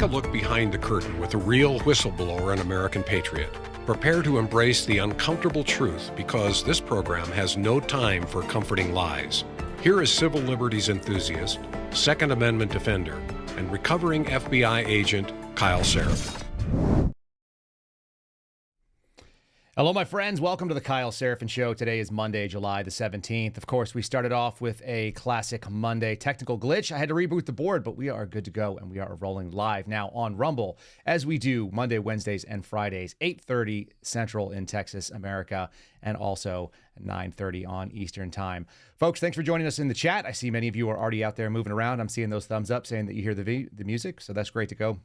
Take a look behind the curtain with a real whistleblower and American patriot. Prepare to embrace the uncomfortable truth because this program has no time for comforting lies. Here is civil liberties enthusiast, Second Amendment defender, and recovering FBI agent Kyle Seraphin. Hello, my friends. Welcome to the Kyle Seraphin Show. Today is Monday, July the 17th. Of course, we started off with a classic Monday technical glitch. I had to reboot the board, but we are good to go, and we are rolling live now on Rumble, as we do Monday, Wednesdays, and Fridays, 8:30 Central in Texas, America, and also 9:30 on Eastern Time. Folks, thanks for joining us in the chat. I see many of you are already out there moving around. I'm seeing those thumbs up saying that you hear the music, so that's great to go.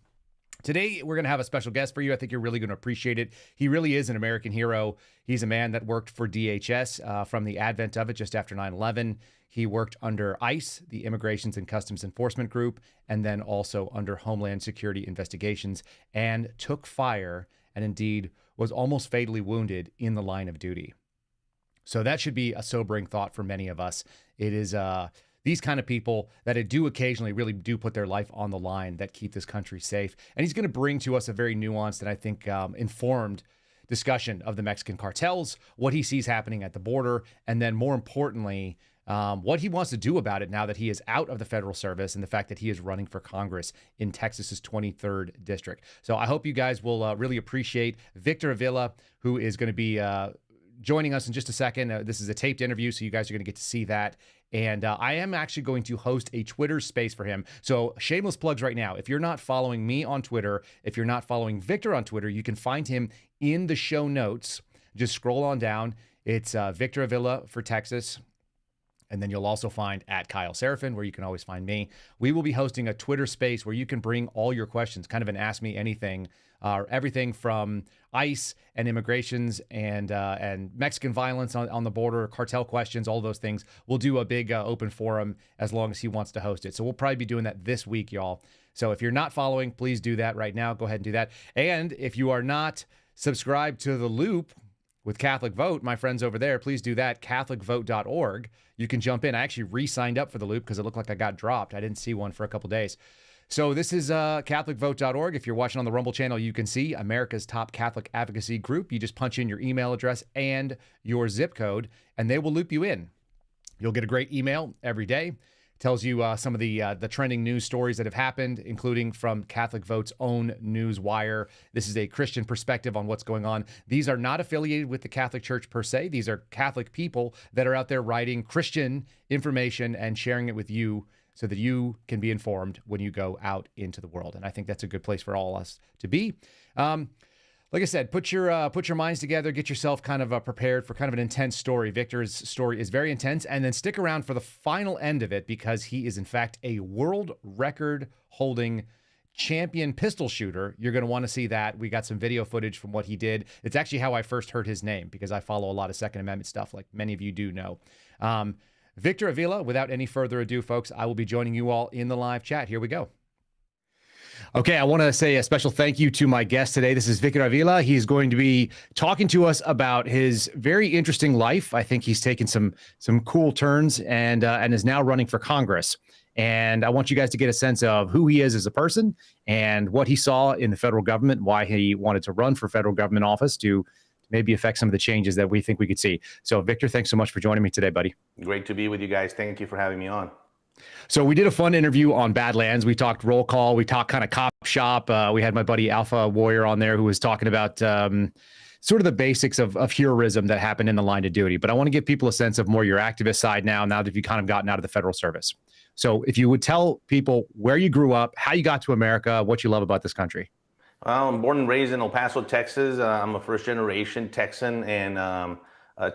Today, we're going to have a special guest for you. I think you're really going to appreciate it. He really is an American hero. He's a man that worked for DHS from the advent of it just after 9/11. He worked under ICE, the Immigrations and Customs Enforcement Group, and then also under Homeland Security Investigations, and took fire and indeed was almost fatally wounded in the line of duty. So that should be a sobering thought for many of us. It is these kind of people that do occasionally really do put their life on the line that keep this country safe. And he's going to bring to us a very nuanced and I think informed discussion of the Mexican cartels, what he sees happening at the border, and then more importantly, what he wants to do about it now that he is out of the federal service and the fact that he is running for Congress in Texas's 23rd district. So I hope you guys will really appreciate Victor Avila, who is going to be joining us in just a second. This is a taped interview, so you guys are going to get to see that. And I am actually going to host a Twitter space for him. So shameless plugs right now. If you're not following me on Twitter, if you're not following Victor on Twitter, you can find him in the show notes. Just scroll on down. It's Victor Avila for Texas. And then you'll also find at Kyle Seraphin, where you can always find me. We will be hosting a Twitter space where you can bring all your questions, kind of an Ask Me Anything, everything from ICE and immigrations and Mexican violence on the border, cartel questions, all those things. We'll do a big open forum as long as he wants to host it. So we'll probably be doing that this week, y'all. So if you're not following, please do that right now. Go ahead and do that. And if you are not subscribed to The Loop with Catholic Vote, my friends over there, please do that, catholicvote.org. You can jump in. I actually re-signed up for The Loop because it looked like I got dropped. I didn't see one for a couple days. So this is catholicvote.org. If you're watching on the Rumble channel, you can see America's top Catholic advocacy group. You just punch in your email address and your zip code, and they will loop you in. You'll get a great email every day. Tells you some of the trending news stories that have happened, including from Catholic Vote's own news wire. This is a Christian perspective on what's going on. These are not affiliated with the Catholic Church per se. These are Catholic people that are out there writing Christian information and sharing it with you so that you can be informed when you go out into the world. And I think that's a good place for all of us to be. Like I said, put your minds together, get yourself kind of prepared for kind of an intense story. Victor's story is very intense, and then stick around for the final end of it because he is in fact a world record holding champion pistol shooter. You're going to want to see that. We got some video footage from what he did. It's actually how I first heard his name because I follow a lot of Second Amendment stuff like many of you do know. Victor Avila, without any further ado, folks, I will be joining you all in the live chat. Here we go. Okay, I want to say a special thank you to my guest today. This is Victor Avila. He's going to be talking to us about his very interesting life. I think he's taken some cool turns and is now running for Congress. And I want you guys to get a sense of who he is as a person and what he saw in the federal government, why he wanted to run for federal government office to maybe affect some of the changes that we think we could see. So, Victor, thanks so much for joining me today, buddy. Great to be with you guys. Thank you for having me on. So we did a fun interview on Badlands. We talked roll call. We talked kind of cop shop. We had my buddy Alpha Warrior on there who was talking about sort of the basics of heroism that happened in the line of duty. But I want to give people a sense of more your activist side now that you've kind of gotten out of the federal service. So if you would tell people where you grew up, how you got to America, what you love about this country. I'm born and raised in El Paso, Texas. I'm a first-generation Texan, and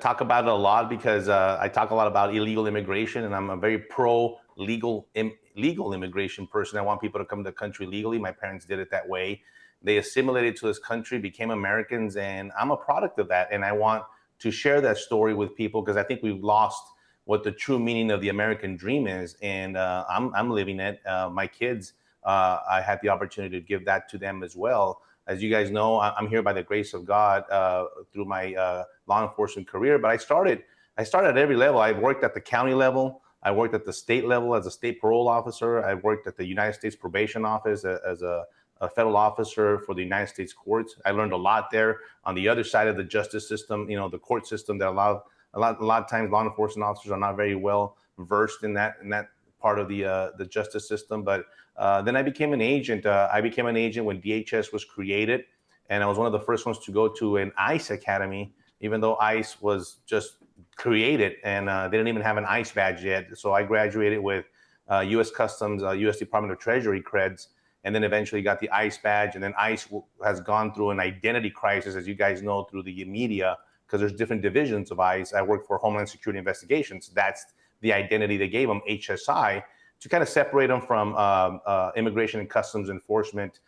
talk about it a lot because I talk a lot about illegal immigration, and I'm a very pro-legal immigration person. I want people to come to the country legally. My parents did it that way. They assimilated to this country, became Americans, and I'm a product of that. And I want to share that story with people because I think we've lost what the true meaning of the American dream is, and I'm living it. My kids, I had the opportunity to give that to them as well. As you guys know, I'm here by the grace of God through my law enforcement career. But I started at every level. I worked at the county level. I worked at the state level as a state parole officer. I worked at the United States Probation Office as a a federal officer for the United States courts. I learned a lot there. On the other side of the justice system, the court system, that a lot of times law enforcement officers are not very well versed in that part of the justice system. But then I became an agent. I became an agent when DHS was created, and I was one of the first ones to go to an ICE academy, even though ICE was just created and they didn't even have an ICE badge yet. So I graduated with U.S. Customs, U.S. Department of Treasury creds, and then eventually got the ICE badge. And then ICE has gone through an identity crisis, as you guys know, through the media, because there's different divisions of ICE. I work for Homeland Security Investigations. That's the identity they gave them, HSI, to kind of separate them from Immigration and Customs Enforcement,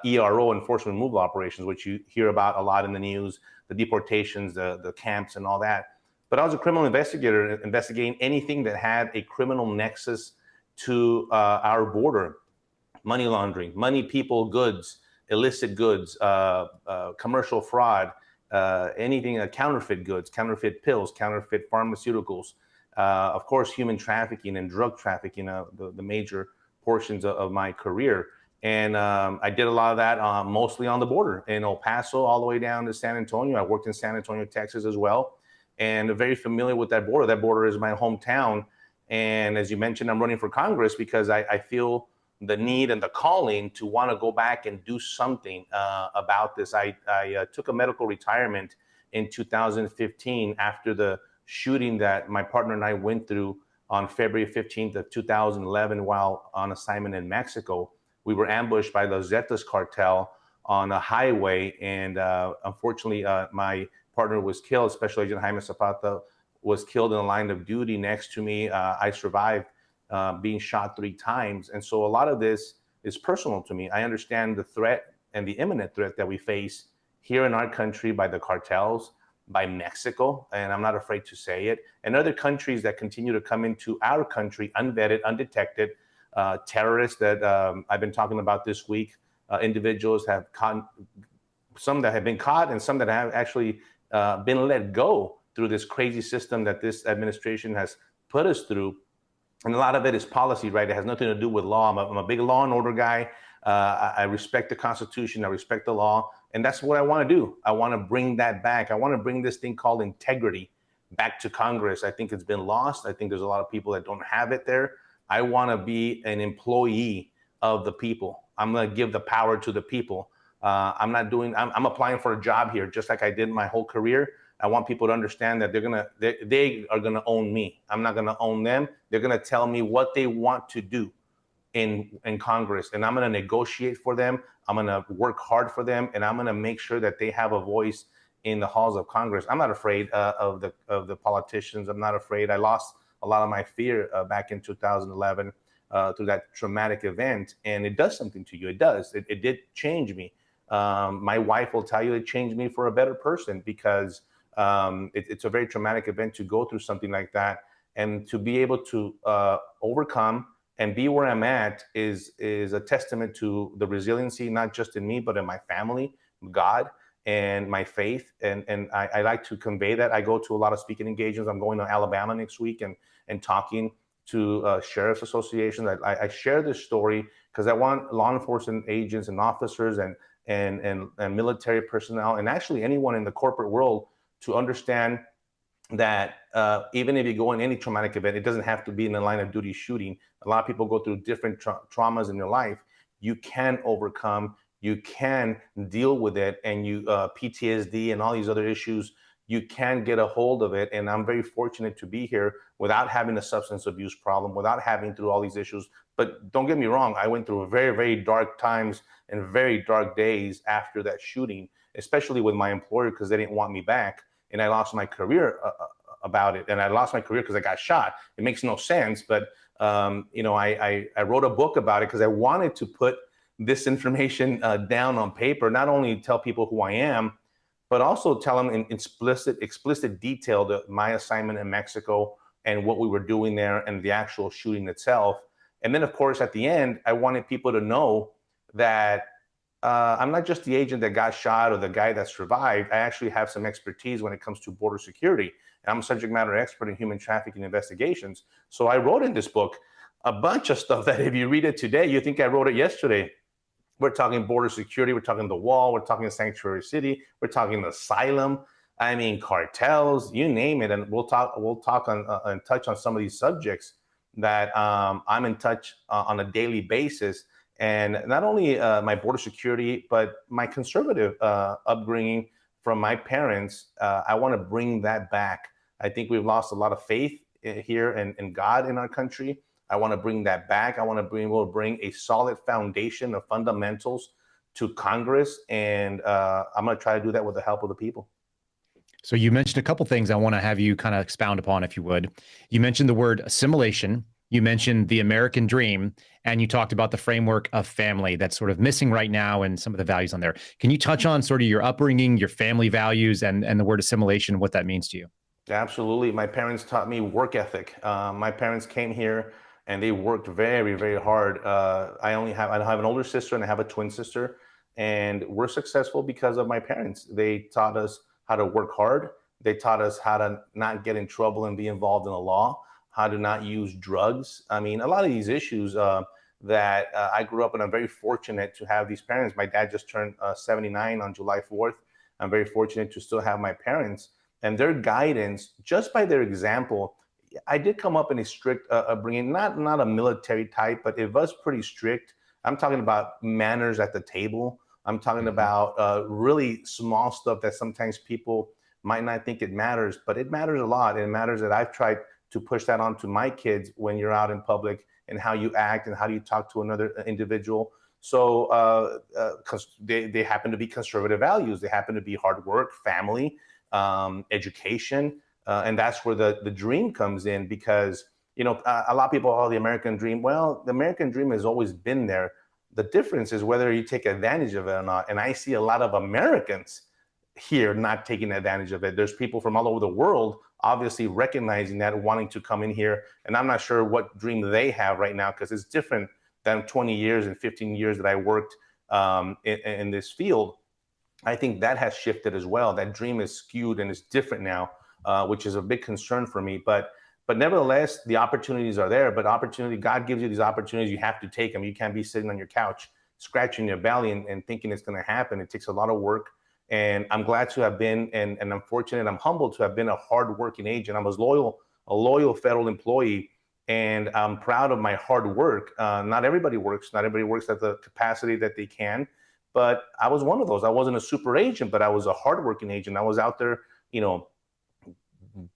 ERO, Enforcement Removal Operations, which you hear about a lot in the news, the deportations, the camps and all that. But I was a criminal investigator investigating anything that had a criminal nexus to our border. Money laundering, money, people, goods, illicit goods, commercial fraud, anything, counterfeit goods, counterfeit pills, counterfeit pharmaceuticals, of course, human trafficking and drug trafficking, the major portions of my career. And I did a lot of that mostly on the border in El Paso all the way down to San Antonio. I worked in San Antonio, Texas as well, and very familiar with that border. That border is my hometown. And as you mentioned, I'm running for Congress because I feel the need and the calling to want to go back and do something about this. I took a medical retirement in 2015 after the shooting that my partner and I went through on February 15th of 2011 while on assignment in Mexico. We were ambushed by the Zetas cartel on a highway, and unfortunately, my partner was killed. Special Agent Jaime Zapata was killed in the line of duty next to me. I survived being shot 3 times. And so a lot of this is personal to me. I understand the threat and the imminent threat that we face here in our country by the cartels, by Mexico, and I'm not afraid to say it, and other countries that continue to come into our country unvetted, undetected, terrorists that I've been talking about this week. Individuals have caught, some that have been caught and some that have actually been let go through this crazy system that this administration has put us through. And a lot of it is policy, right? It has nothing to do with law. I'm a big law and order guy. I respect the Constitution. I respect the law. And that's what I want to do. I want to bring that back. I want to bring this thing called integrity back to Congress. I think it's been lost. I think there's a lot of people that don't have it there. I want to be an employee of the people. I'm going to give the power to the people. I'm applying for a job here, just like I did my whole career. I want people to understand that they are gonna own me. I'm not gonna own them. They're gonna tell me what they want to do in Congress, and I'm gonna negotiate for them. I'm gonna work hard for them, and I'm gonna make sure that they have a voice in the halls of Congress. I'm not afraid of the politicians. I'm not afraid. I lost a lot of my fear back in 2011 through that traumatic event, and it does something to you. It does. It did change me. My wife will tell you it changed me for a better person because it's a very traumatic event to go through something like that, and to be able to overcome and be where I'm at is a testament to the resiliency, not just in me, but in my family, God, and my faith. And I like to convey that. I go to a lot of speaking engagements. I'm going to Alabama next week and talking to sheriff's associations. I share this story because I want law enforcement agents and officers and military personnel, and actually anyone in the corporate world, to understand that even if you go in any traumatic event, it doesn't have to be in a line of duty shooting. A lot of people go through different traumas in their life. You can overcome, you can deal with it, and you PTSD and all these other issues, you can get a hold of it. And I'm very fortunate to be here without having a substance abuse problem, without having through all these issues. But don't get me wrong, I went through very, very dark times and very dark days after that shooting, especially with my employer, because they didn't want me back. And I lost my career about it. And I lost my career because I got shot. It makes no sense. But, I wrote a book about it because I wanted to put this information down on paper, not only tell people who I am, but also tell them in explicit detail my assignment in Mexico and what we were doing there and the actual shooting itself. And then, of course, at the end, I wanted people to know that I'm not just the agent that got shot or the guy that survived. I actually have some expertise when it comes to border security. And I'm a subject matter expert in human trafficking investigations. So I wrote in this book a bunch of stuff that if you read it today, you think I wrote it yesterday. We're talking border security. We're talking the wall. We're talking sanctuary city. We're talking asylum. I mean, cartels, you name it. And we'll talk on and touch on some of these subjects that I'm in touch on a daily basis. And not only my border security, but my conservative upbringing from my parents, I want to bring that back. I think we've lost a lot of faith here in God in our country. I want to bring that back. I want to bring a solid foundation of fundamentals to Congress, and I'm going to try to do that with the help of the people. So you mentioned a couple things I want to have you kind of expound upon, if you would. You mentioned the word assimilation. You mentioned the American dream, and you talked about the framework of family that's sort of missing right now and some of the values on there. Can you touch on sort of your upbringing, your family values, and the word assimilation, what that means to you? Absolutely. My parents taught me work ethic. My parents came here and they worked very, very hard. I have an older sister and I have a twin sister, and we're successful because of my parents. They taught us how to work hard. They taught us how to not get in trouble and be involved in the law, how to not use drugs. I mean, a lot of these issues that I grew up in, I'm very fortunate to have these parents. My dad just turned 79 on July 4th. I'm very fortunate to still have my parents and their guidance, just by their example. I did come up in a strict upbringing, not a military type, but it was pretty strict. I'm talking about manners at the table. I'm talking about really small stuff that sometimes people might not think it matters, but it matters a lot. It matters that I've tried to push that onto my kids when you're out in public and how you act and how do you talk to another individual. So they happen to be conservative values. They happen to be hard work, family, education. And that's where the dream comes in, because, a lot of people, the American dream. Well, the American dream has always been there. The difference is whether you take advantage of it or not. And I see a lot of Americans here not taking advantage of it. There's people from all over the world obviously recognizing that, wanting to come in here. And I'm not sure what dream they have right now, because it's different than 20 years and 15 years that I worked in this field. I think that has shifted as well. That dream is skewed and it's different now, which is a big concern for me. But nevertheless, the opportunities are there. But God gives you these opportunities. You have to take them. You can't be sitting on your couch, scratching your belly and thinking it's going to happen. It takes a lot of work. And I'm glad to have been, and I'm fortunate, I'm humbled to have been a hardworking agent. I was a loyal federal employee, and I'm proud of my hard work. Not everybody works. Not everybody works at the capacity that they can. But I was one of those. I wasn't a super agent, but I was a hardworking agent. I was out there,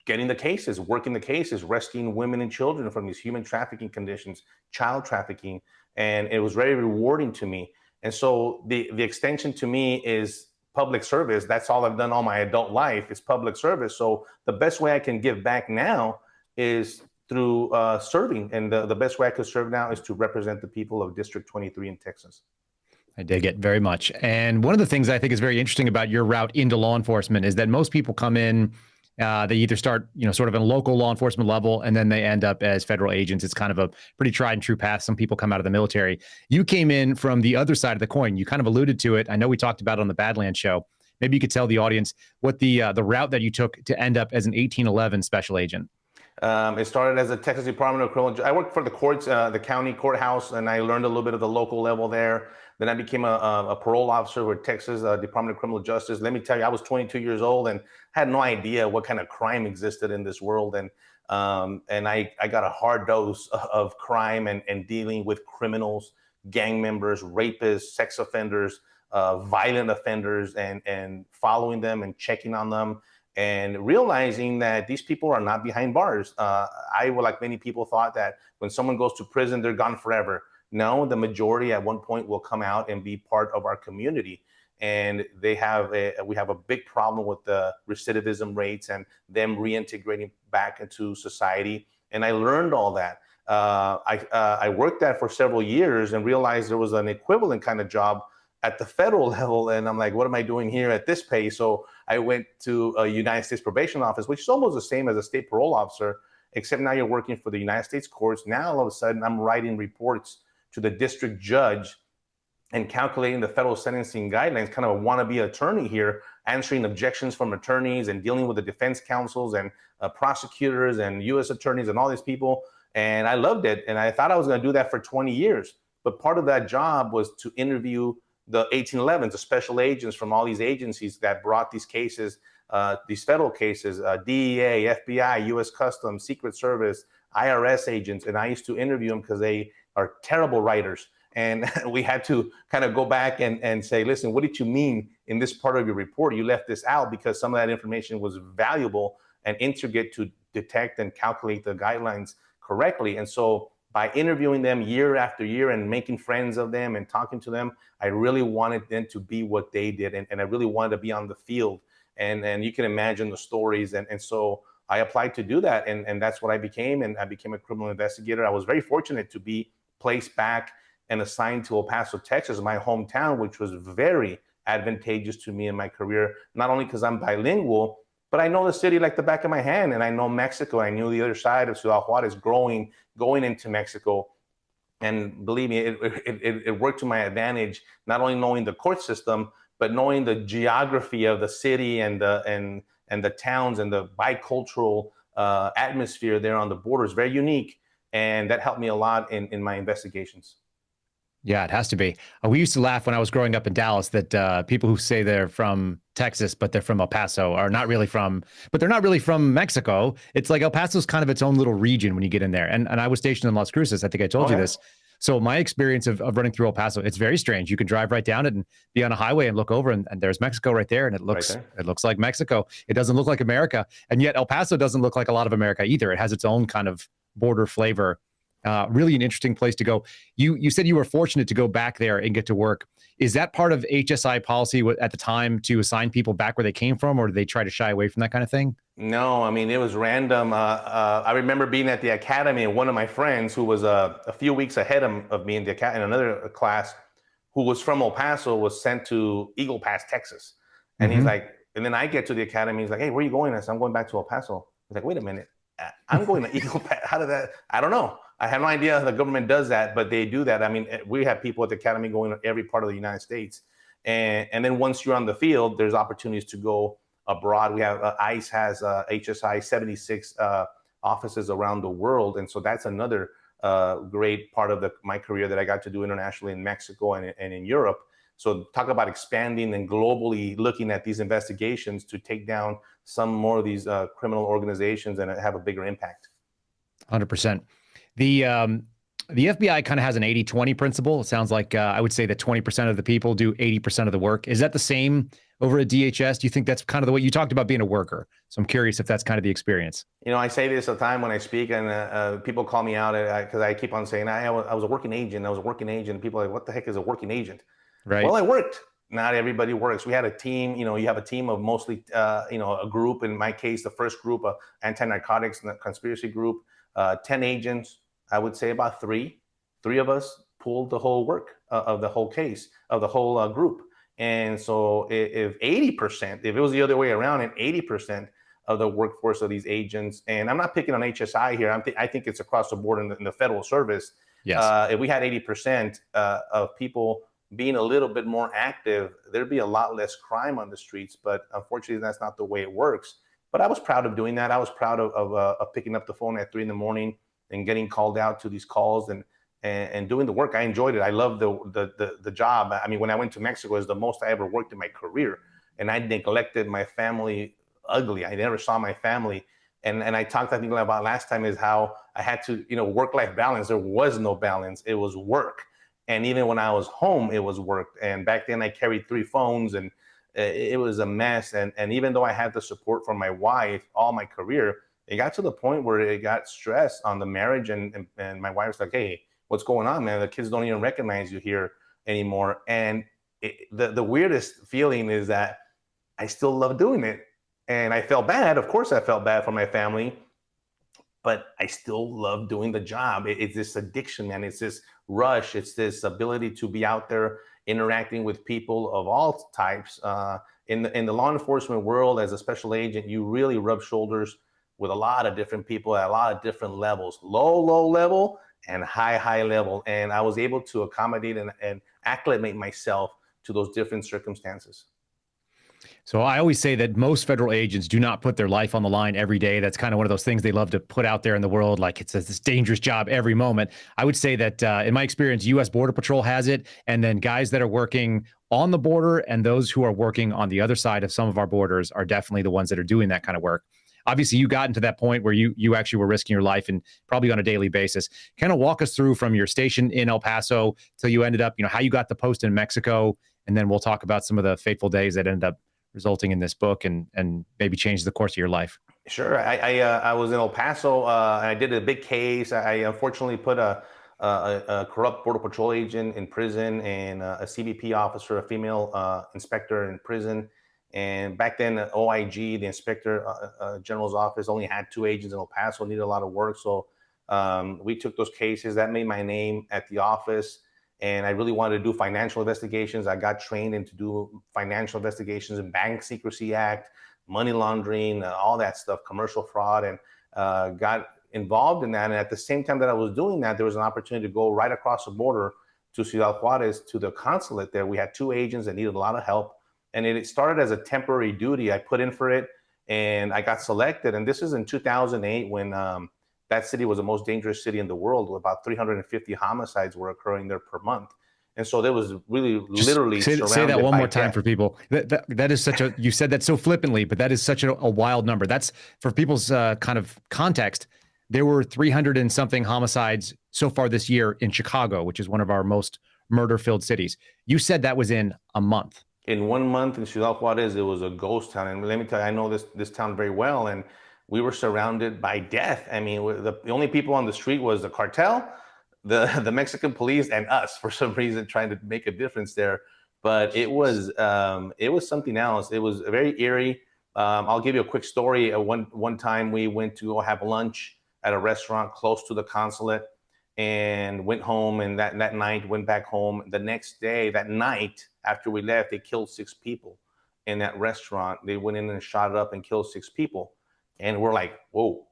getting the cases, working the cases, rescuing women and children from these human trafficking conditions, child trafficking. And it was very rewarding to me. And so the extension to me is public service. That's all I've done all my adult life, is public service. So the best way I can give back now is through serving. And the best way I could serve now is to represent the people of District 23 in Texas. I dig it very much. And one of the things I think is very interesting about your route into law enforcement is that most people come in, they either start, sort of in a local law enforcement level, and then they end up as federal agents. It's kind of a pretty tried and true path. Some people come out of the military. You came in from the other side of the coin. You kind of alluded to it. I know we talked about it on the Badlands show. Maybe you could tell the audience what the route that you took to end up as an 1811 special agent. It started as a Texas Department of Criminal. I worked for the courts, the county courthouse, and I learned a little bit of the local level there. Then I became a parole officer with Texas Department of Criminal Justice. Let me tell you, I was 22 years old and had no idea what kind of crime existed in this world. And I got a hard dose of crime and dealing with criminals, gang members, rapists, sex offenders, violent offenders, and following them and checking on them, and realizing that these people are not behind bars. Like many people, thought that when someone goes to prison, they're gone forever. No, the majority at one point will come out and be part of our community. And we have a big problem with the recidivism rates and them reintegrating back into society. And I learned all that. I worked that for several years and realized there was an equivalent kind of job at the federal level. And I'm like, what am I doing here at this pace? So I went to a United States Probation Office, which is almost the same as a state parole officer, except now you're working for the United States courts. Now, all of a sudden, I'm writing reports to the district judge and calculating the federal sentencing guidelines, kind of a wannabe attorney here, answering objections from attorneys and dealing with the defense counsels and prosecutors and U.S. attorneys and all these people. And I loved it. And I thought I was going to do that for 20 years. But part of that job was to interview the 1811s, the special agents from all these agencies that brought these cases, these federal cases, DEA, FBI, U.S. Customs, Secret Service, IRS agents. And I used to interview them because they are terrible writers. And we had to kind of go back and say, listen, what did you mean in this part of your report? You left this out because some of that information was valuable and intricate to detect and calculate the guidelines correctly. And so by interviewing them year after year and making friends of them and talking to them, I really wanted them to be what they did. And I really wanted to be on the field. And you can imagine the stories. And so I applied to do that. And that's what I became. And I became a criminal investigator. I was very fortunate to be placed back and assigned to El Paso, Texas, my hometown, which was very advantageous to me in my career, not only because I'm bilingual, but I know the city like the back of my hand, and I know Mexico. I knew the other side of Ciudad Juarez going into Mexico. And believe me, it worked to my advantage, not only knowing the court system, but knowing the geography of the city and the towns and the bicultural atmosphere there on the border is very unique. And that helped me a lot in my investigations. Yeah, it has to be. We used to laugh when I was growing up in Dallas that people who say they're from Texas, but they're from El Paso are not really from, but they're not really from Mexico. It's like El Paso's kind of its own little region when you get in there. And I was stationed in Las Cruces. I think I told you this. So my experience of running through El Paso, it's very strange. You can drive right down it and be on a highway and look over and there's Mexico right there. And it looks like Mexico. It doesn't look like America. And yet El Paso doesn't look like a lot of America either. It has its own kind of border flavor. Really an interesting place to go. You said you were fortunate to go back there and get to work. Is that part of HSI policy at the time to assign people back where they came from, or do they try to shy away from that kind of thing? No, I mean, it was random. I remember being at the academy, and one of my friends who was a few weeks ahead of me in another class, who was from El Paso, was sent to Eagle Pass, Texas. And he's like, and then I get to the academy, he's like, hey, where are you going? I said, I'm going back to El Paso. He's like, wait a minute, I'm going to Eagle Pass. How did that? I don't know. I have no idea how the government does that, but they do that. I mean, we have people at the academy going to every part of the United States. And then once you're on the field, there's opportunities to go abroad. We have ICE has HSI 76 offices around the world. And so that's another great part of my career that I got to do internationally in Mexico and in Europe. So talk about expanding and globally looking at these investigations to take down some more of these criminal organizations and have a bigger impact. 100%. The FBI kind of has an 80-20 principle. It sounds like I would say that 20% of the people do 80% of the work. Is that the same over at DHS? Do you think that's kind of the way you talked about being a worker? So I'm curious if that's kind of the experience. You know, I say this all the time when I speak, and people call me out because I keep on saying I was a working agent. I was a working agent. People are like, what the heck is a working agent? Right. Well, I worked. Not everybody works. We had a team. You know, you have a team of mostly, a group. In my case, the first group, anti-narcotics conspiracy group, 10 agents. I would say about three of us pulled the whole work of the whole case, of the whole group. And so if 80%, if it was the other way around, and 80% of the workforce of these agents, and I'm not picking on HSI here, I think it's across the board in the federal service. Yes. If we had 80% of people being a little bit more active, there'd be a lot less crime on the streets. But unfortunately, that's not the way it works. But I was proud of doing that. I was proud of picking up the phone at 3 a.m. and getting called out to these calls and doing the work. I enjoyed it. I loved the job. I mean, when I went to Mexico, it was the most I ever worked in my career. And I neglected my family ugly. I never saw my family. And I talked, I think, about last time is how I had to, work-life balance. There was no balance. It was work. And even when I was home, it was work. And back then I carried 3 phones and it was a mess. And even though I had the support from my wife all my career, it got to the point where it got stress on the marriage. And my wife was like, hey, what's going on, man? The kids don't even recognize you here anymore. And the weirdest feeling is that I still love doing it. And I felt bad. Of course, I felt bad for my family, but I still love doing the job. It's this addiction, man. It's this rush. It's this ability to be out there interacting with people of all types. In the law enforcement world, as a special agent, you really rub shoulders with a lot of different people at a lot of different levels, low level and high level. And I was able to accommodate and acclimate myself to those different circumstances. So I always say that most federal agents do not put their life on the line every day. That's kind of one of those things they love to put out there in the world, like it's this dangerous job every moment. I would say that in my experience, U.S. Border Patrol has it, and then guys that are working on the border and those who are working on the other side of some of our borders are definitely the ones that are doing that kind of work. Obviously, you got into that point where you actually were risking your life and probably on a daily basis. Kind of walk us through from your station in El Paso till you ended up, how you got the post in Mexico, and then we'll talk about some of the fateful days that ended up resulting in this book and maybe change the course of your life. Sure. I was in El Paso. And I did a big case. I unfortunately put a corrupt Border Patrol agent in prison and a CBP officer, a female inspector in prison. And back then, OIG, the Inspector General's office, only had 2 agents in El Paso, needed a lot of work. So we took those cases. That made my name at the office. And I really wanted to do financial investigations. I got trained in to do financial investigations in Bank Secrecy Act, money laundering, all that stuff, commercial fraud, and got involved in that. And at the same time that I was doing that, there was an opportunity to go right across the border to Ciudad Juarez, to the consulate there. We had 2 agents that needed a lot of help. And it started as a temporary duty. I put in for it and I got selected. And this is in 2008 when that city was the most dangerous city in the world. About 350 homicides were occurring there per month. And so there was really literally say that one more time for people. That is such a, you said that so flippantly, but that is such a wild number. That's for people's kind of context. There were 300 and something homicides so far this year in Chicago, which is one of our most murder-filled cities. You said that was in a month. In 1 month in Ciudad Juarez, it was a ghost town. And let me tell you, I know this town very well. And we were surrounded by death. I mean, the only people on the street was the cartel, the Mexican police, and us for some reason trying to make a difference there. But it was something else. It was very eerie. I'll give you a quick story. One time we went to go have lunch at a restaurant close to the consulate and went home. And that night went back home. The next day, that night after we left, they killed 6 people in that restaurant. They went in and shot it up and killed 6 people. And we're like, whoa,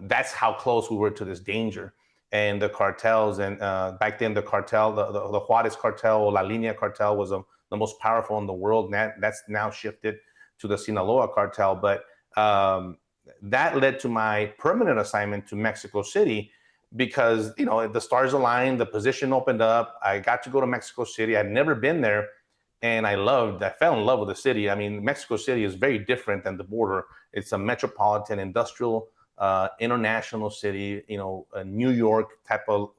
that's how close we were to this danger. And the cartels, and back then the cartel, the Juarez cartel, La Línea cartel was the most powerful in the world. And that's now shifted to the Sinaloa cartel. But that led to my permanent assignment to Mexico City because, the stars aligned, the position opened up. I got to go to Mexico City. I'd never been there. And I fell in love with the city. I mean, Mexico City is very different than the border. It's a metropolitan, industrial, international city, a New York type of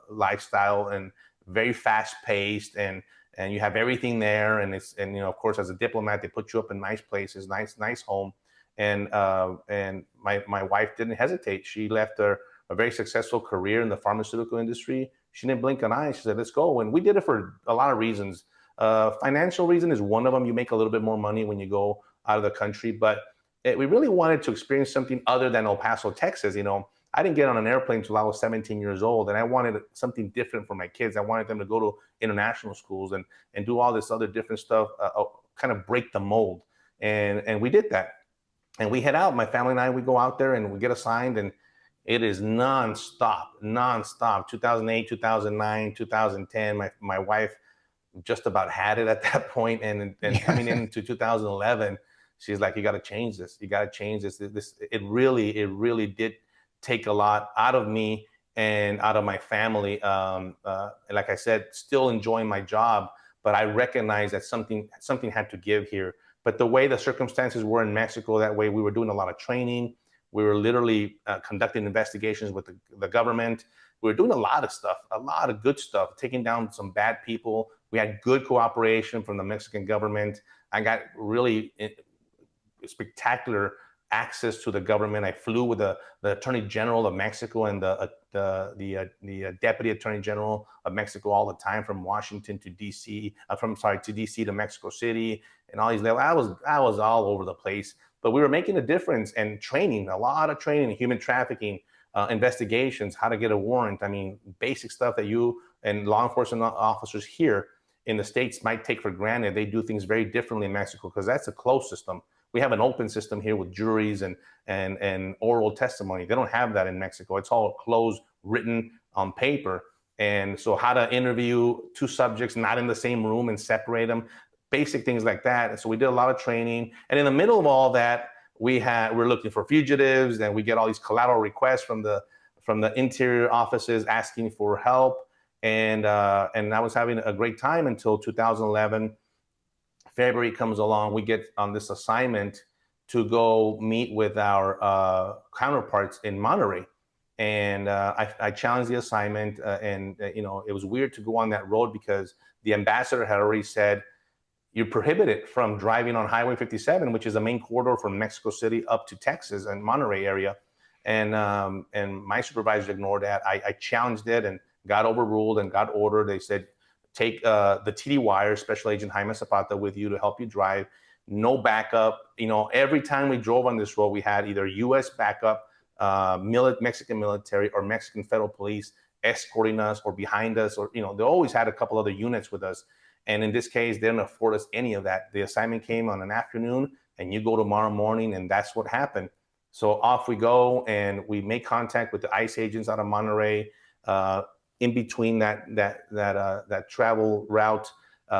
lifestyle, and very fast paced, and you have everything there. And of course, as a diplomat, they put you up in nice places, nice home. And my wife didn't hesitate. She left a very successful career in the pharmaceutical industry. She didn't blink an eye. She said, let's go. And we did it for a lot of reasons. Financial reason is one of them. You make a little bit more money when you go out of the country, but we really wanted to experience something other than El Paso, Texas. I didn't get on an airplane until I was 17 years old, and I wanted something different for my kids. I wanted them to go to international schools and do all this other different stuff, kind of break the mold. And we did that. And we head out, my family and I, we go out there and we get assigned, and it is nonstop. 2008, 2009, 2010, my wife just about had it at that point. And coming into 2011, she's like, you got to change this. You got to change this. It really did take a lot out of me and out of my family. Like I said, still enjoying my job, but I recognize that something had to give here. But the way the circumstances were in Mexico, that way we were doing a lot of training. We were literally conducting investigations with the government. We were doing a lot of stuff, a lot of good stuff, taking down some bad people. We had good cooperation from the Mexican government. I got really spectacular access to the government. I flew with the Attorney General of Mexico and the Deputy Attorney General of Mexico all the time, from Washington to DC, to DC to Mexico City, and all these levels. I was all over the place, but we were making a difference and training, a lot of training, human trafficking, investigations, how to get a warrant. I mean, basic stuff that you and law enforcement officers here in the States might take for granted. They do things very differently in Mexico because that's a closed system. We have an open system here with juries and oral testimony. They don't have that in Mexico. It's all closed, written on paper. And so how to interview 2 subjects not in the same room and separate them, basic things like that. And so we did a lot of training. And in the middle of all that, we're looking for fugitives, and we get all these collateral requests from the interior offices asking for help. And I was having a great time until 2011. February comes along. We get on this assignment to go meet with our counterparts in Monterey. And I challenged the assignment, and it was weird to go on that road because the ambassador had already said, you're prohibited from driving on Highway 57, which is the main corridor from Mexico City up to Texas and Monterey area. And my supervisor ignored that. I challenged it and got overruled and got ordered. They said, take the TDY, Special Agent Jaime Zapata, with you to help you drive. No backup. Every time we drove on this road, we had either U.S. backup, Mexican military, or Mexican federal police escorting us or behind us, or they always had a couple other units with us. And in this case, they didn't afford us any of that. The assignment came on an afternoon, and you go tomorrow morning, and that's what happened. So off we go, and we make contact with the ICE agents out of Monterey. In between that travel route,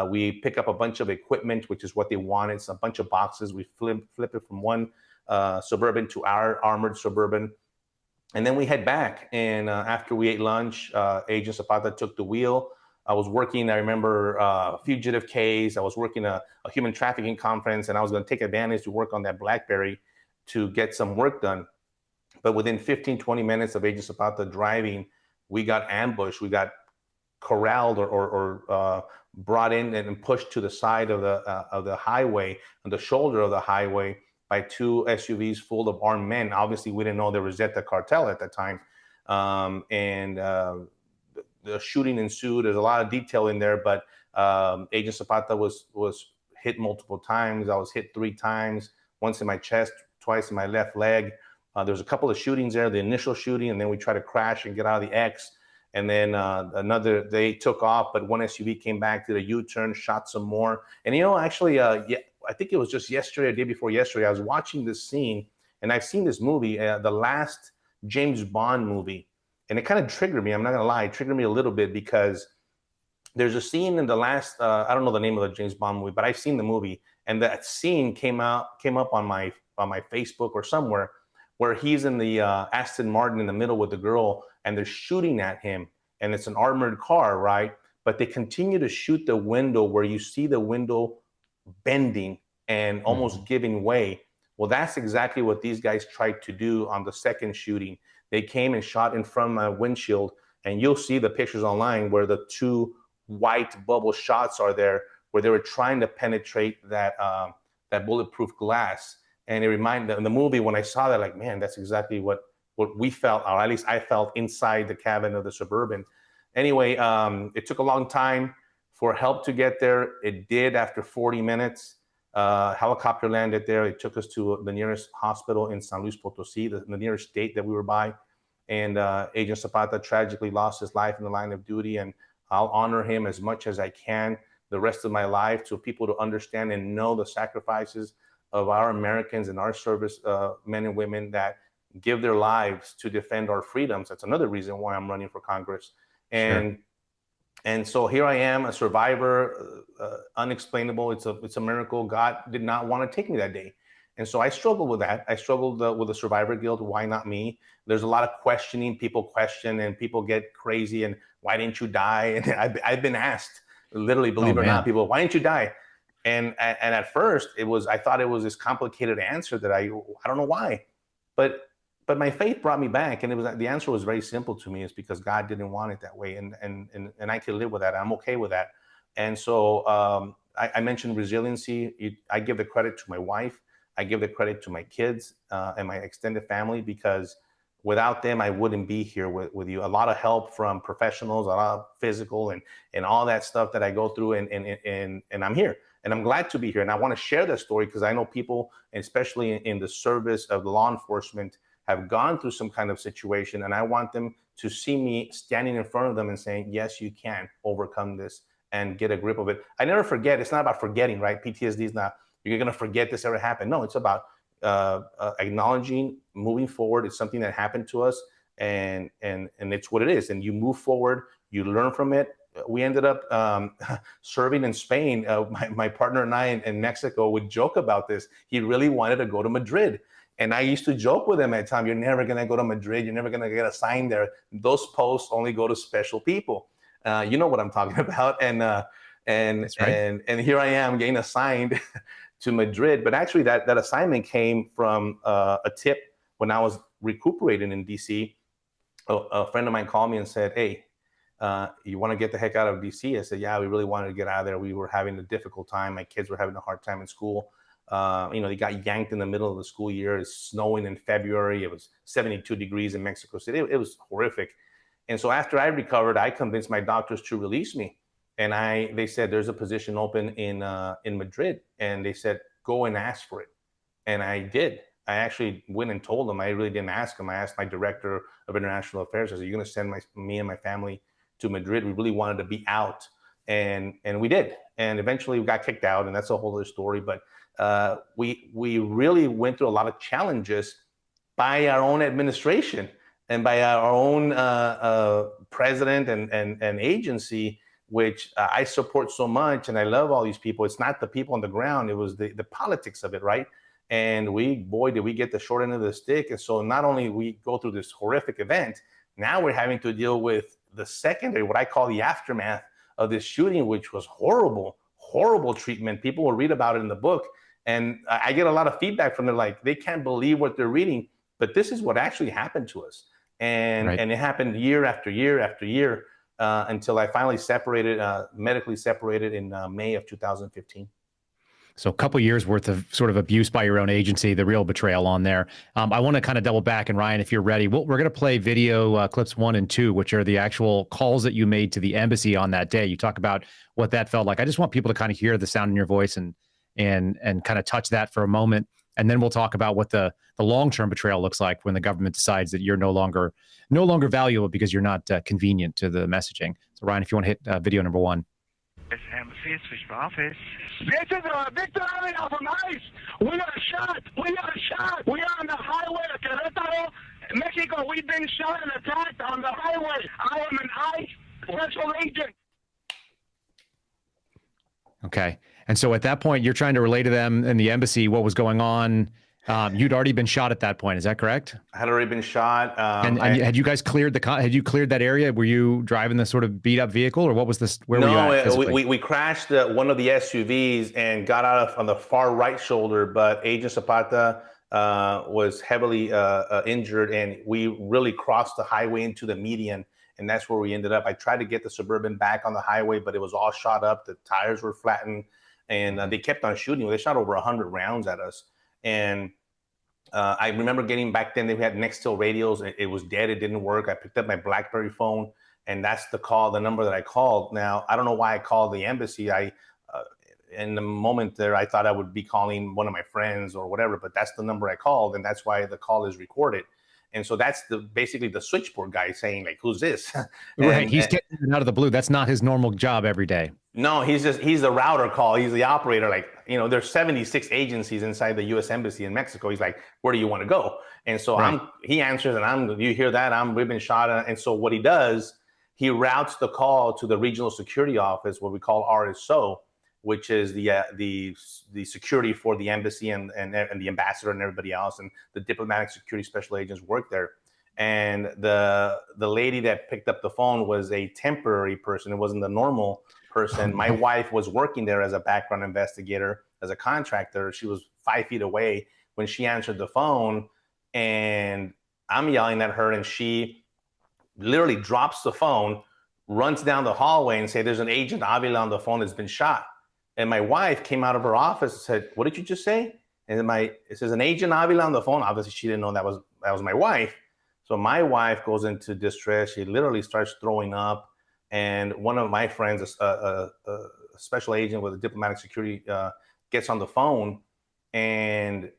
we pick up a bunch of equipment, which is what they wanted. It's a bunch of boxes. We flip it from one Suburban to our armored Suburban. And then we head back. And after we ate lunch, Agent Zapata took the wheel. I was working, I remember, fugitive case. I was working a human trafficking conference, and I was going to take advantage to work on that BlackBerry to get some work done. But within 15, 20 minutes of Agent Zapata driving, we got ambushed. We got corralled or brought in and pushed to the side of the highway, on the shoulder of the highway, by two SUVs full of armed men. Obviously, we didn't know there was the cartel at that time. The shooting ensued. There's a lot of detail in there, but Agent Zapata was hit multiple times. I was hit 3 times, once in my chest, twice in my left leg. There's a couple of shootings there, the initial shooting, and then we tried to crash and get out of the X. And then they took off, but one SUV came back, did a U-turn, shot some more. And actually, I think it was just yesterday, or day before yesterday, I was watching this scene, and I've seen this movie, the last James Bond movie. And it kind of triggered me. I'm not going to lie. It triggered me a little bit because there's a scene in the last, I don't know the name of the James Bond movie, but I've seen the movie. And that scene came up on my Facebook or somewhere, where he's in the Aston Martin in the middle with the girl, and they're shooting at him. And it's an armored car, right? But they continue to shoot the window where you see the window bending and almost giving way. Well, that's exactly what these guys tried to do on the second shooting. They came and shot in front of my windshield, and you'll see the pictures online where the 2 white bubble shots are there, where they were trying to penetrate that bulletproof glass. And it reminded, in the movie, when I saw that, like, man, that's exactly what we felt, or at least I felt, inside the cabin of the Suburban. Anyway, it took a long time for help to get there. It did after 40 minutes. Helicopter landed there. It took us to the nearest hospital in San Luis Potosí, the nearest state that we were by. And Agent Zapata tragically lost his life in the line of duty. And I'll honor him as much as I can the rest of my life, so people to understand and know the sacrifices of our Americans and our service men and women that give their lives to defend our freedoms. That's another reason why I'm running for Congress. And so here I am, a survivor, unexplainable. It's a miracle. God did not want to take me that day. And so I struggled with that. I struggled with the survivor guilt. Why not me? There's a lot of questioning. People question, and people get crazy. And why didn't you die? And I've been asked, literally, believe it or not, people, why didn't you die? And at first, I thought it was this complicated answer that I don't know why. But my faith brought me back, and the answer was very simple to me. It's because God didn't want it that way, and I can live with that. I'm okay with that. And so I mentioned resiliency. I give the credit to my wife. I give the credit to my kids and my extended family, because without them, I wouldn't be here with you. A lot of help from professionals, a lot of physical and all that stuff that I go through, and I'm here. And I'm glad to be here. And I want to share that story because I know people, especially in the service of law enforcement, have gone through some kind of situation. And I want them to see me standing in front of them and saying, yes, you can overcome this and get a grip of it. I never forget. It's not about forgetting, right? PTSD is not, you're going to forget this ever happened. No, it's about acknowledging, moving forward. It's something that happened to us, and it's what it is. And you move forward, you learn from it, we ended up serving in Spain. My partner and I in Mexico would joke about this. He really wanted to go to Madrid. And I used to joke with him at the time, you're never going to go to Madrid. You're never going to get assigned there. Those posts only go to special people. You know what I'm talking about. And here I am getting assigned to Madrid. But actually that assignment came from a tip when I was recuperating in DC. A friend of mine called me and said, hey, you want to get the heck out of DC? I said, yeah, we really wanted to get out of there. We were having a difficult time. My kids were having a hard time in school. They got yanked in the middle of the school year. It's snowing in February. It was 72 degrees in Mexico City. It was horrific. And so after I recovered, I convinced my doctors to release me. And they said, there's a position open in Madrid. And they said, go and ask for it. And I did. I actually went and told them. I really didn't ask them. I asked my director of international affairs. I said, you're going to send me and my family to Madrid. We really wanted to be out. And we did. And eventually we got kicked out. And that's a whole other story. But we really went through a lot of challenges by our own administration and by our own president and agency, which I support so much. And I love all these people. It's not the people on the ground. It was the politics of it, right? And boy, did we get the short end of the stick. And so not only we go through this horrific event, now we're having to deal with the secondary, what I call the aftermath of this shooting, which was horrible treatment. People will read about it in the book. And I get a lot of feedback from them, like they can't believe what they're reading, but this is what actually happened to us. And it happened year after year after year until I finally medically separated in May of 2015. So a couple years worth of sort of abuse by your own agency, the real betrayal on there. I want to kind of double back, and Ryan, if you're ready, we're going to play video clips 1 and 2, which are the actual calls that you made to the embassy on that day. You talk about what that felt like. I just want people to kind of hear the sound in your voice and kind of touch that for a moment. And then we'll talk about what the long-term betrayal looks like when the government decides that you're no longer valuable because you're not convenient to the messaging. So Ryan, if you want to hit video number 1. It's embassy, switch to office. This is Victor Avila from ICE. We got shot. We are on the highway of Querétaro, Mexico. We've been shot and attacked on the highway. I am an ICE special agent. Okay. And so at that point, you're trying to relay to them in the embassy what was going on. You'd already been shot at that point. Is that correct? I had already been shot. And had you guys cleared that area? Were you driving the sort of beat up vehicle, or what was this? Where were you at physically? we crashed one of the SUVs and got out on the far right shoulder, but Agent Zapata was heavily injured, and we really crossed the highway into the median, and that's where we ended up. I tried to get the Suburban back on the highway, but it was all shot up. The tires were flattened, and they kept on shooting. They shot over 100 rounds at us. And I remember getting back then, they had Nextel radios. It was dead. It didn't work. I picked up my BlackBerry phone, and that's the number that I called. Now, I don't know why I called the embassy. In the moment there, I thought I would be calling one of my friends or whatever, but that's the number I called, and that's why the call is recorded. And so that's basically the switchboard guy saying, like, who's this? Right. He's getting it out of the blue. That's not his normal job every day. No, he's the router call. He's the operator. Like, there's 76 agencies inside the U.S. Embassy in Mexico. He's like, where do you want to go? And so he answers, and you hear that? We've been shot. And so what he does, he routes the call to the regional security office, what we call RSO, which is the security for the embassy and the ambassador and everybody else, and the diplomatic security special agents work there. And the lady that picked up the phone was a temporary person. It wasn't the normal person. My wife was working there as a background investigator, as a contractor. She was 5 feet away when she answered the phone, and I'm yelling at her, and she literally drops the phone, runs down the hallway and say, there's an Agent Avila on the phone that's been shot. And my wife came out of her office and said, what did you just say? And it says an Agent Avila on the phone. Obviously, she didn't know that was my wife. So my wife goes into distress. She literally starts throwing up. And one of my friends, a special agent with a diplomatic security, gets on the phone. And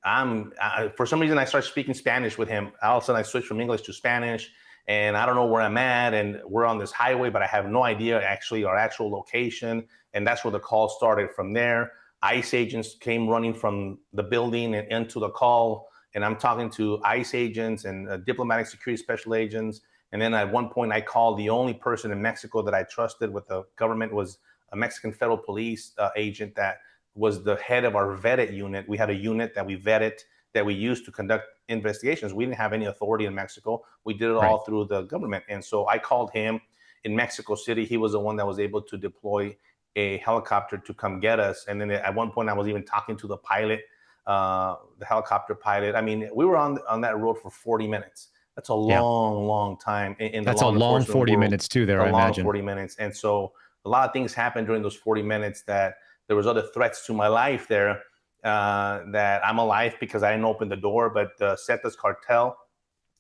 for some reason, I start speaking Spanish with him. All of a sudden, I switch from English to Spanish. And I don't know where I'm at, and we're on this highway, but I have no idea our actual location. And that's where the call started from there. ICE agents came running from the building and into the call, and I'm talking to ICE agents and diplomatic security special agents. And then at one point I called the only person in Mexico that I trusted with the government was a Mexican federal police agent that was the head of our vetted unit. We had a unit that we vetted, that we used to conduct investigations. We didn't have any authority in Mexico. We did it all through the government. And so I called him in Mexico City. He was the one that was able to deploy a helicopter to come get us. And then at one point I was even talking to the pilot, the helicopter pilot. I mean, we were on that road for 40 minutes. That's a long time in the That's a long 40 world. minutes too there, I imagine. A long 40 minutes. And so a lot of things happened during those 40 minutes that there was other threats to my life there, that I'm alive because I didn't open the door, but the Zetas cartel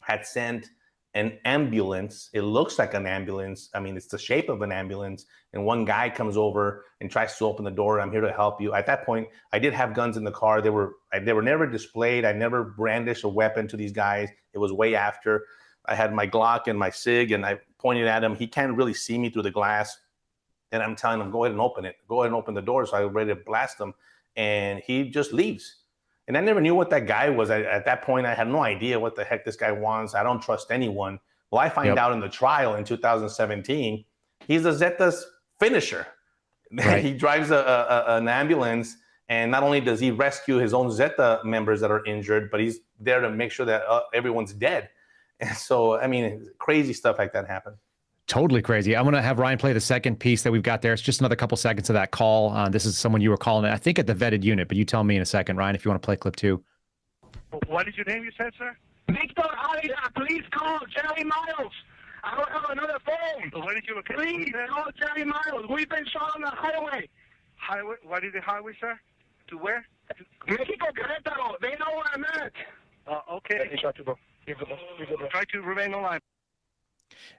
had sent an ambulance. It looks like an ambulance. I mean, it's the shape of an ambulance. And one guy comes over and tries to open the door. I'm here to help you. At that point, I did have guns in the car. They were never displayed. I never brandished a weapon to these guys. It was way after. I had my Glock and my SIG, and I pointed at him. He can't really see me through the glass. And I'm telling him, go ahead and open it. Go ahead and open the door. So I was ready to blast him. And he just leaves. And I never knew what that guy was. At that point, I had no idea what the heck this guy wants. I don't trust anyone. Well, I find out in the trial in 2017, he's a Zetas finisher. Right. He drives an ambulance, and not only does he rescue his own Zeta members that are injured, but he's there to make sure that everyone's dead. And so, I mean, crazy stuff like that happened. Totally crazy. I'm going to have Ryan play the second piece that we've got there. It's just another couple seconds of that call. This is someone you were calling, I think, at the vetted unit, but you tell me in a second, Ryan, if you want to play clip 2. What is your name, you said, sir? Victor Avila, please call Jerry Miles. I don't have another phone. Where did you locate? Please call Jerry Miles. We've been shot on the highway. Highway? What is the highway, sir? To where? Mexico Querétaro. They know where I'm at. Okay. Try to remain online.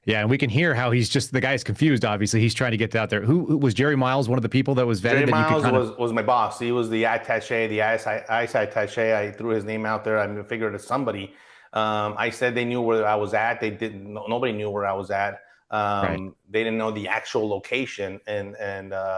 Yeah, and we can hear how he's just, the guy's confused, obviously. He's trying to get out there. Who was Jerry Miles, one of the people that was vetted? Jerry Miles was my boss. He was the attaché, the ICE attaché. I threw his name out there. I figured it's somebody. I said they knew where I was at. They didn't. Nobody knew where I was at. They didn't know the actual location, and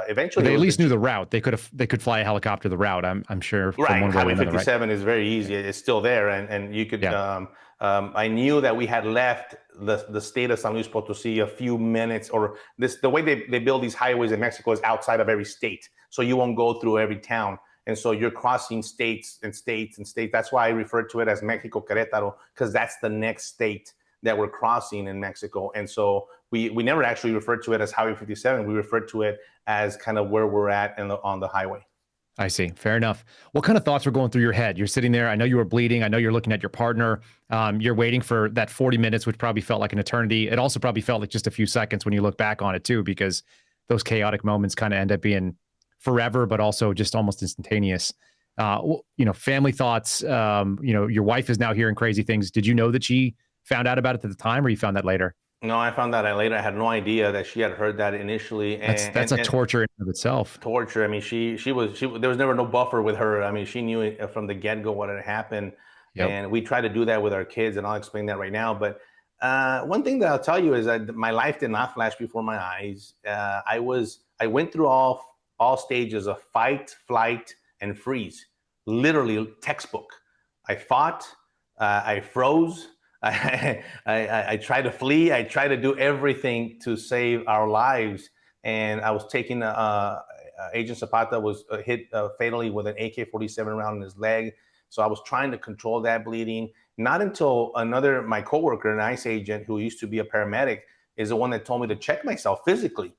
eventually they at least knew the route. They could fly a helicopter the route. I'm sure. Right, Highway 57 is very easy. It's still there, and you could. Yeah. I knew that we had left the state of San Luis Potosí a few minutes, or the way they build these highways in Mexico is outside of every state, so you won't go through every town. And so you're crossing states and states and states. That's why I refer to it as Mexico Querétaro, because that's the next state that we're crossing in Mexico. And so we never actually referred to it as Highway 57. We referred to it as kind of where we're at on the highway. I see. Fair enough. What kind of thoughts were going through your head? You're sitting there. I know you were bleeding. I know you're looking at your partner. You're waiting for that 40 minutes, which probably felt like an eternity. It also probably felt like just a few seconds when you look back on it too, because those chaotic moments kind of end up being forever, but also just almost instantaneous. Family thoughts. Your wife is now hearing crazy things. Did you know that she found out about it at the time, or you found that later? No, I found that out later. I had no idea that she had heard that initially. That's a torture in and of itself. Torture. I mean, she there was never no buffer with her. I mean, she knew it from the get-go what had happened. Yep. And we try to do that with our kids, and I'll explain that right now. But one thing that I'll tell you is that my life did not flash before my eyes. I went through all stages of fight, flight, and freeze. Literally textbook. I fought. I froze. I tried to flee. I tried to do everything to save our lives. And I was taking Agent Zapata was hit fatally with an AK-47 round in his leg. So I was trying to control that bleeding. Not until my coworker, an ICE agent who used to be a paramedic, is the one that told me to check myself physically.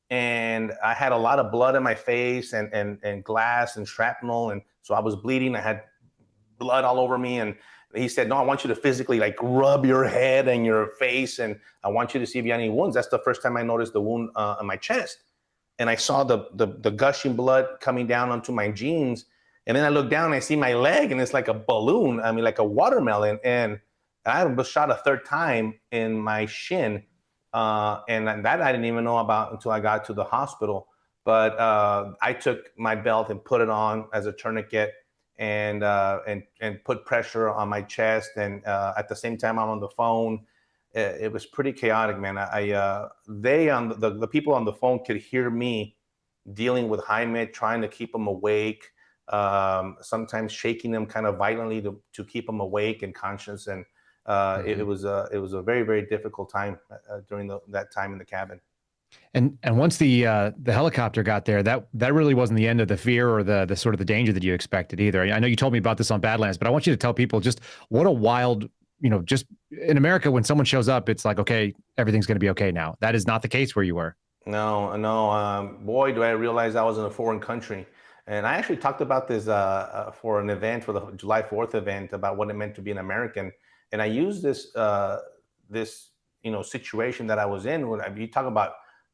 And I had a lot of blood in my face and glass and shrapnel. And so I was bleeding. I had blood all over me. And he said, no, I want you to physically rub your head and your face, and I want you to see if you have any wounds. That's the first time I noticed the wound on my chest. And I saw the gushing blood coming down onto my jeans. And then I look down and I see my leg, and it's like a balloon. I mean, like a watermelon. And I was shot a third time in my shin. And that I didn't even know about until I got to the hospital. But I took my belt and put it on as a tourniquet, and put pressure on my chest. And at the same time, I'm on the phone. It was pretty chaotic, man. The people on the phone could hear me dealing with Jaime, trying to keep him awake, sometimes shaking him kind of violently to keep him awake and conscious. And It was a very, very difficult time during that time in the cabin. And once the helicopter got there, that really wasn't the end of the fear or the sort of the danger that you expected either. I know you told me about this on Badlands, but I want you to tell people just what a wild, just in America, when someone shows up, it's like, okay, everything's going to be okay now. That is not the case where you were. No. Boy, do I realize I was in a foreign country. And I actually talked about this for an event, for the July 4th event, about what it meant to be an American. And I used this situation that I was in. When you talk about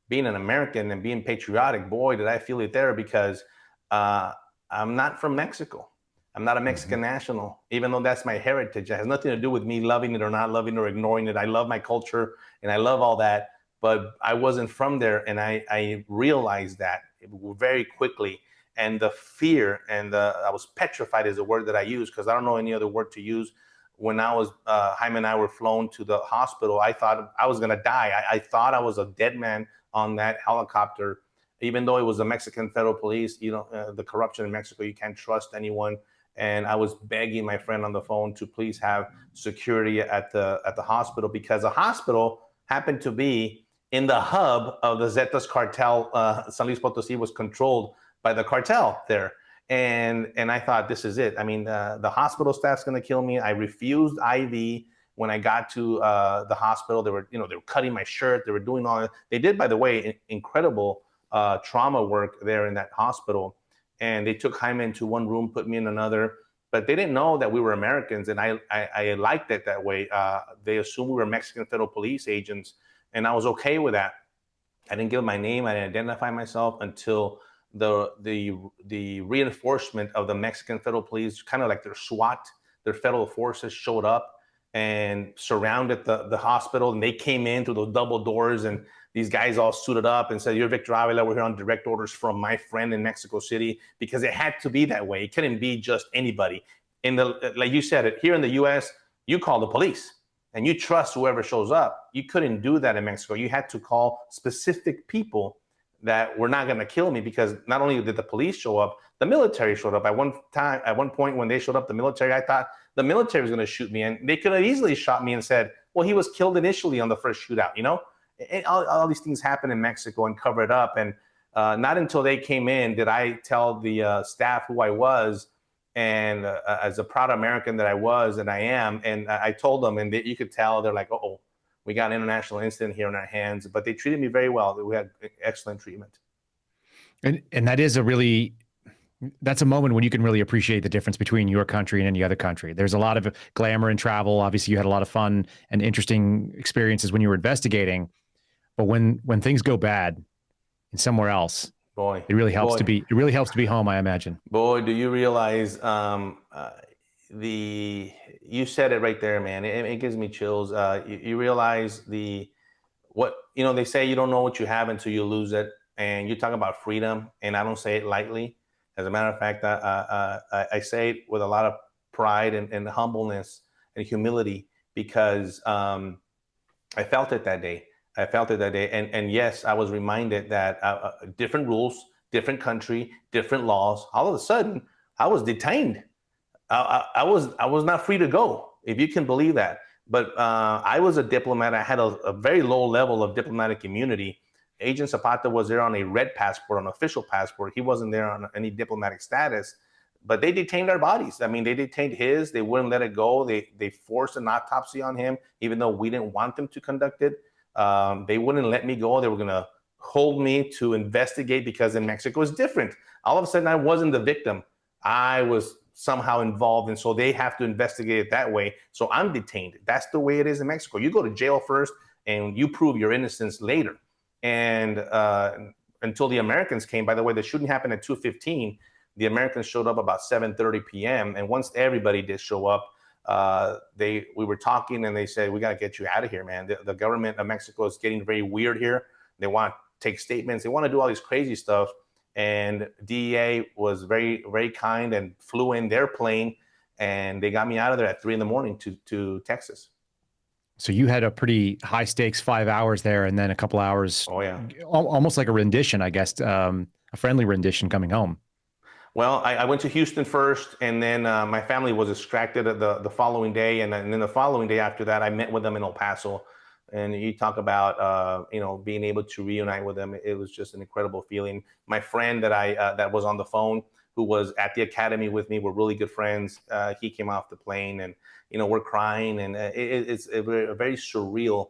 being an American and being patriotic, boy, did I feel it there, because I'm not from Mexico. I'm not a Mexican national, even though that's my heritage. It has nothing to do with me loving it or not loving it or ignoring it. I love my culture and I love all that, but I wasn't from there. And I realized that very quickly. And the fear and I was petrified is the word that I use, because I don't know any other word to use. When I was, Jaime and I were flown to the hospital, I thought I was going to die. I thought I was a dead man on that helicopter, even though it was the Mexican federal police. The corruption in Mexico, you can't trust anyone. And I was begging my friend on the phone to please have security at the hospital, because the hospital happened to be in the hub of the Zetas cartel. San Luis Potosí was controlled by the cartel there. And I thought, this is it. I mean, the hospital staff's going to kill me. I refused IV. When I got to the hospital, they were cutting my shirt. They were doing all that. They did, by the way, incredible trauma work there in that hospital. And they took Jaime into one room, put me in another. But they didn't know that we were Americans, and I liked it that way. They assumed we were Mexican federal police agents, and I was okay with that. I didn't give my name. I didn't identify myself until the reinforcement of the Mexican federal police, kind of like their SWAT, their federal forces, showed up and surrounded the hospital. And they came in through those double doors, and these guys all suited up and said, "You're Victor Avila. We're here on direct orders from my friend in Mexico City," because it had to be that way. It couldn't be just anybody. Like you said, here in the U.S., you call the police and you trust whoever shows up. You couldn't do that in Mexico. You had to call specific people that were not going to kill me, because not only did the police show up, the military showed up. At one point when they showed up, the military, I thought the military was going to shoot me, and they could have easily shot me and said, well, he was killed initially on the first shootout. And all these things happen in Mexico and cover it up. And not until they came in did I tell the staff who I was, and as a proud American that I was and I am. And I told them, and you could tell they're like, oh, we got an international incident here in our hands. But they treated me very well. We had excellent treatment. And that's a moment when you can really appreciate the difference between your country and any other country. There's a lot of glamour in travel. Obviously, you had a lot of fun and interesting experiences when you were investigating. But when things go bad in somewhere else, boy, it really helps to be home, I imagine. Boy, do you realize you said it right there, man. It gives me chills. You realize they say you don't know what you have until you lose it. And you talk about freedom, and I don't say it lightly. As a matter of fact, I say it with a lot of pride and humbleness and humility, because I felt it that day. And yes, I was reminded that different rules, different country, different laws. All of a sudden, I was detained. I was not free to go, if you can believe that. But I was a diplomat. I had a very low level of diplomatic immunity. Agent Zapata was there on a red passport, an official passport. He wasn't there on any diplomatic status. But they detained our bodies. I mean, they detained his. They wouldn't let it go. They forced an autopsy on him, even though we didn't want them to conduct it. They wouldn't let me go. They were going to hold me to investigate, because in Mexico it's different. All of a sudden, I wasn't the victim. I was somehow involved, and so they have to investigate it that way. So I'm detained. That's the way it is in Mexico. You go to jail first, and you prove your innocence later. And until the Americans came, by the way, the shooting happened at 2:15. The Americans showed up about 7:30 p.m. And once everybody did show up, we were talking, and they said, "We got to get you out of here, man. The government of Mexico is getting very weird here. They want to take statements. They want to do all this crazy stuff." And DEA was very, very kind and flew in their plane, and they got me out of there at 3 a.m. to Texas. So you had a pretty high stakes 5 hours there, and then a couple hours. Oh yeah, almost like a rendition, I guess, a friendly rendition coming home. Well, I went to Houston first, and then my family was extracted the following day, and then the following day after that, I met with them in El Paso. And you talk about being able to reunite with them. It was just an incredible feeling. My friend that was on the phone, who was at the academy with me, we're really good friends. He came off the plane, and we're crying, and it's a very surreal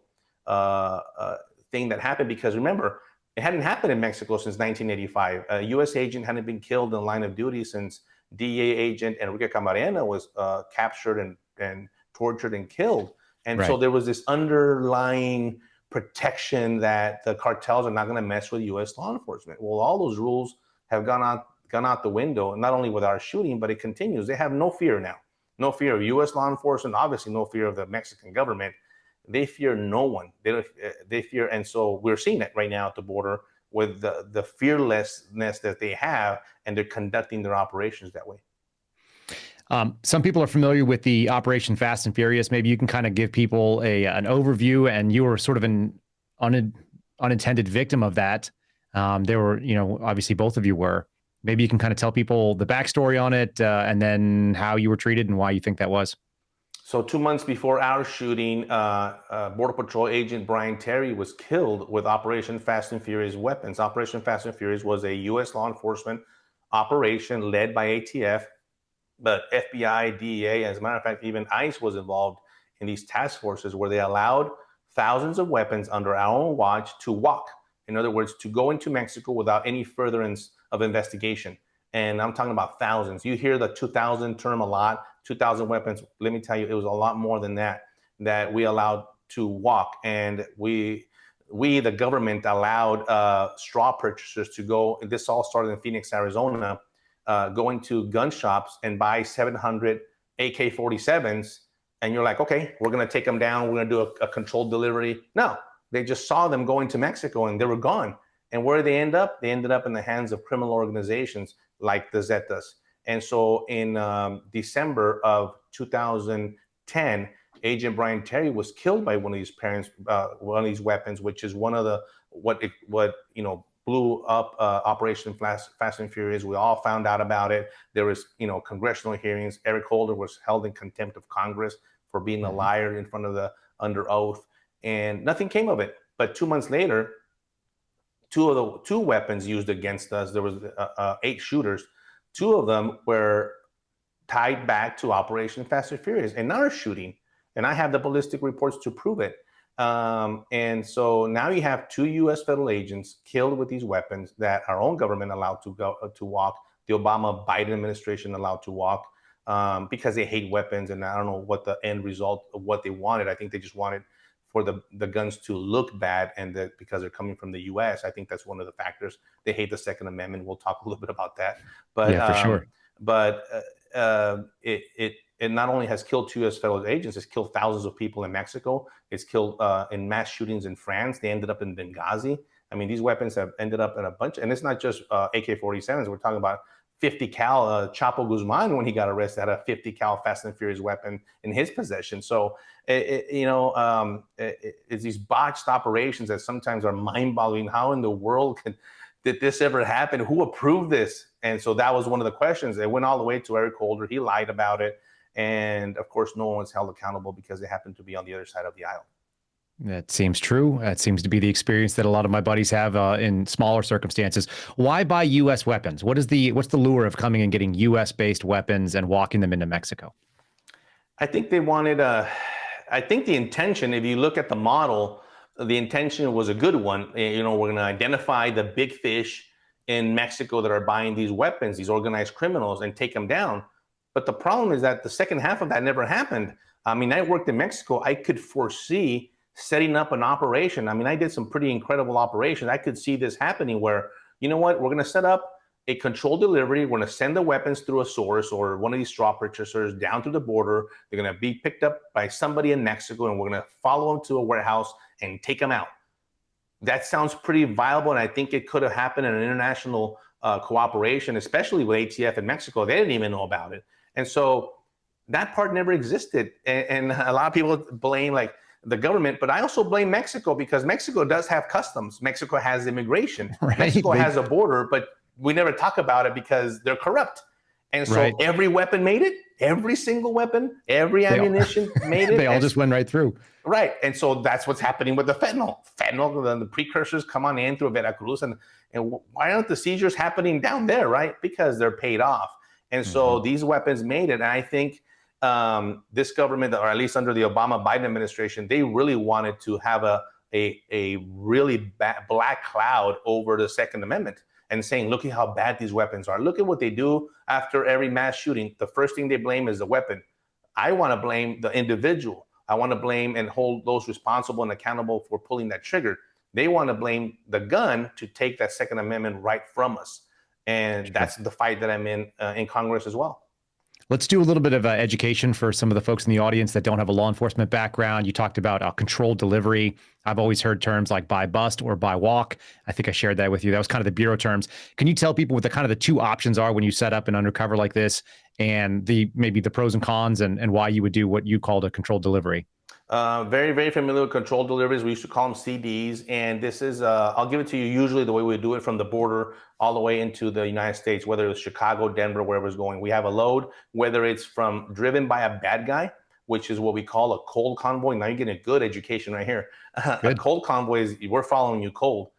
thing that happened, because remember, it hadn't happened in Mexico since 1985. A U.S. agent hadn't been killed in the line of duty since DEA agent Enrique Camarena was captured and tortured and killed. And so there was this underlying protection that the cartels are not going to mess with U.S. law enforcement. Well, all those rules have gone out the window, not only with our shooting, but it continues. They have no fear now. No fear of U.S. law enforcement, obviously no fear of the Mexican government. They fear no one. They fear, and so we're seeing it right now at the border with the fearlessness that they have, and they're conducting their operations that way. Some people are familiar with the Operation Fast and Furious. Maybe you can kind of give people an overview, and you were sort of an unintended victim of that. There were, obviously both of you were. Maybe you can kind of tell people the backstory on it, and then how you were treated and why you think that was. So 2 months before our shooting, Border Patrol agent Brian Terry was killed with Operation Fast and Furious weapons. Operation Fast and Furious was a U.S. law enforcement operation led by ATF, but FBI, DEA, as a matter of fact, even ICE was involved in these task forces where they allowed thousands of weapons under our own watch to walk. In other words, to go into Mexico without any furtherance of investigation. And I'm talking about thousands. You hear the 2,000 term a lot, 2,000 weapons. Let me tell you, it was a lot more than that we allowed to walk. And we, the government, allowed straw purchasers to go. This all started in Phoenix, Arizona, go into gun shops and buy 700 AK-47s. And you're like, okay, we're going to take them down. We're going to do a controlled delivery. No, they just saw them going to Mexico and they were gone. And where did they end up? They ended up in the hands of criminal organizations like the Zetas. And so in December of 2010, Agent Brian Terry was killed by one of these weapons, which is one of the what blew up Operation Fast and Furious. We all found out about it. There was congressional hearings. Eric Holder was held in contempt of Congress for being a liar in front of under oath, and nothing came of it. But 2 months later, two weapons used against us. There was 8 shooters. 2 of them were tied back to Operation Fast and Furious and our shooting. And I have the ballistic reports to prove it. And so now you have 2 U.S. federal agents killed with these weapons that our own government allowed to walk. The Obama-Biden administration allowed to walk because they hate weapons. And I don't know what the end result of what they wanted. I think they just wanted for the guns to look bad, and that because they're coming from the U.S. I think that's one of the factors. They hate the Second Amendment. We'll talk a little bit about that. But yeah, for sure. But it not only has killed 2 U.S. federal agents, it's killed thousands of people in Mexico. It's killed in mass shootings in France. They ended up in Benghazi. I mean, these weapons have ended up in a bunch, and it's not just AK-47s. We're talking about 50 cal. Chapo Guzman, when he got arrested, had a 50 cal Fast and Furious weapon in his possession. So it's these botched operations that sometimes are mind-boggling. How in the world did this ever happen? Who approved this? And so that was one of the questions. It went all the way to Eric Holder. He lied about it. And of course, no one was held accountable because they happened to be on the other side of the aisle. That seems true. That seems to be the experience that a lot of my buddies have in smaller circumstances. Why buy U.S. weapons? What's the lure of coming and getting U.S.-based weapons and walking them into Mexico? I think they wanted I think the intention, if you look at the model, the intention was a good one. We're going to identify the big fish in Mexico that are buying these weapons, these organized criminals, and take them down. But the problem is that the second half of that never happened. I mean, I worked in Mexico. I could foresee setting up an operation. I mean, I did some pretty incredible operations. I could see this happening where, you know what, we're going to set up a controlled delivery. We're going to send the weapons through a source or one of these straw purchasers down to the border. They're going to be picked up by somebody in Mexico, and we're going to follow them to a warehouse and take them out. That sounds pretty viable, and I think it could have happened in an international cooperation, especially with ATF in Mexico. They didn't even know about it. And so that part never existed. And a lot of people blame like the government, but I also blame Mexico because Mexico does have customs. Mexico has immigration. Right. Mexico has a border, but we never talk about it because they're corrupt. And so Right. every weapon made it, every single weapn, every ammunition made it. They all just went right through. Right. And so that's what's happening with the fentanyl. Fentanyl, the precursors come on in through Veracruz. And why aren't the seizures happening down there, right? Because they're paid off. And so these weapons made it. And I think this government, or at least under the Obama-Biden administration, they really wanted to have a really black cloud over the Second Amendment and saying, look at how bad these weapons are. Look at what they do after every mass shooting. The first thing they blame is the weapon. I want to blame the individual. I want to blame and hold those responsible and accountable for pulling that trigger. They want to blame the gun to take that Second Amendment right from us. And that's the fight that I'm in Congress as well. Let's do a little bit of education for some of the folks in the audience that don't have a law enforcement background. You talked about controlled delivery. I've always heard terms like buy bust or buy walk. I think I shared that with you. That was kind of the bureau terms. Can you tell people what the two options are when you set up an undercover like this, and maybe the pros and cons, and why you would do what you called a controlled delivery? Very, very familiar with controlled deliveries. We used to call them CDs. And this is, I'll give it to you usually the way we do it, from the border all the way into the United States, whether it's Chicago, Denver, wherever it's going. We have a load, whether it's driven by a bad guy, which is what we call a cold convoy. Now you're getting a good education right here. A cold convoy is, we're following you cold.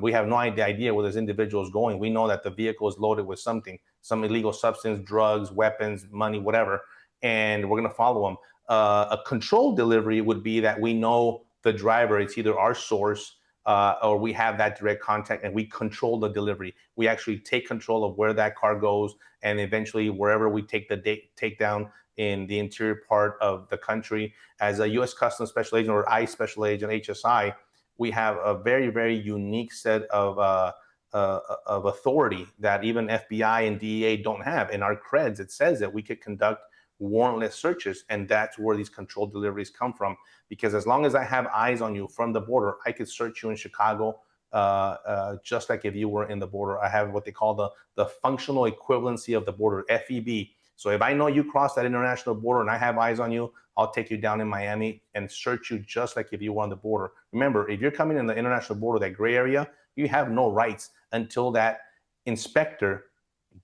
We have no idea where this individual is going. We know that the vehicle is loaded with something, some illegal substance, drugs, weapons, money, whatever, and we're going to follow them. A controlled delivery would be that we know the driver, it's either our source or we have that direct contact and we control the delivery. We actually take control of where that car goes, and eventually wherever we take the takedown in the interior part of the country. As a U.S. Customs Special Agent or ICE Special Agent, HSI, we have a very, very unique set of authority that even FBI and DEA don't have. In our creds, it says that we could conduct warrantless searches, and that's where these controlled deliveries come from. Because as long as I have eyes on you from the border, I could search you in Chicago just like if you were in the border. I have what they call the functional equivalency of the border, FEB. So if I know you crossed that international border and I have eyes on you, I'll take you down in Miami and search you just like if you were on the border. Remember, if you're coming in the international border, that gray area, you have no rights until that inspector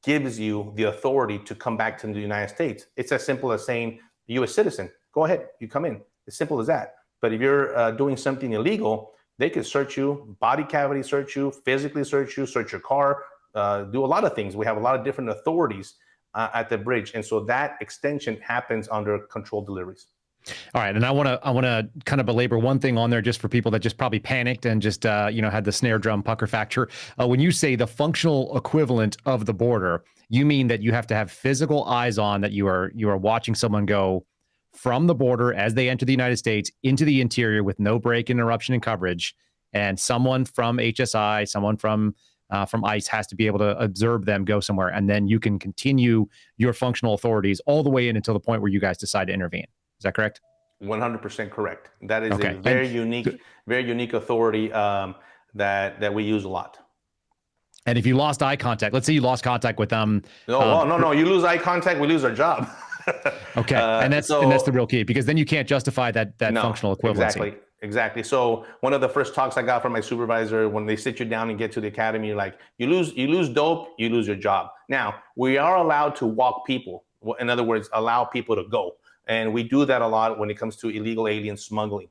gives you the authority to come back to the United States. It's as simple as saying, U.S. citizen, go ahead, you come in. As simple as that. But if you're doing something illegal, they could search you, body cavity search you, physically search you, search your car, do a lot of things. We have a lot of different authorities at the bridge. And so that extension happens under controlled deliveries. All right. And I want to kind of belabor one thing on there just for people that just probably panicked and just, had the snare drum pucker factor. When you say the functional equivalent of the border, you mean that you have to have physical eyes on, that you are watching someone go from the border as they enter the United States into the interior with no break, interruption, and coverage. And someone from HSI, someone from ICE has to be able to observe them go somewhere. And then you can continue your functional authorities all the way in until the point where you guys decide to intervene. Is that correct? 100% correct. That is a very unique authority that we use a lot. And if you lost eye contact, let's say you lost contact with them. No. You lose eye contact, we lose our job. Okay, and that's the real key, because then you can't justify that functional equivalency. Exactly. So one of the first talks I got from my supervisor, when they sit you down and get to the academy, like you lose dope, you lose your job. Now we are allowed to walk people. In other words, allow people to go. And we do that a lot when it comes to illegal alien smuggling.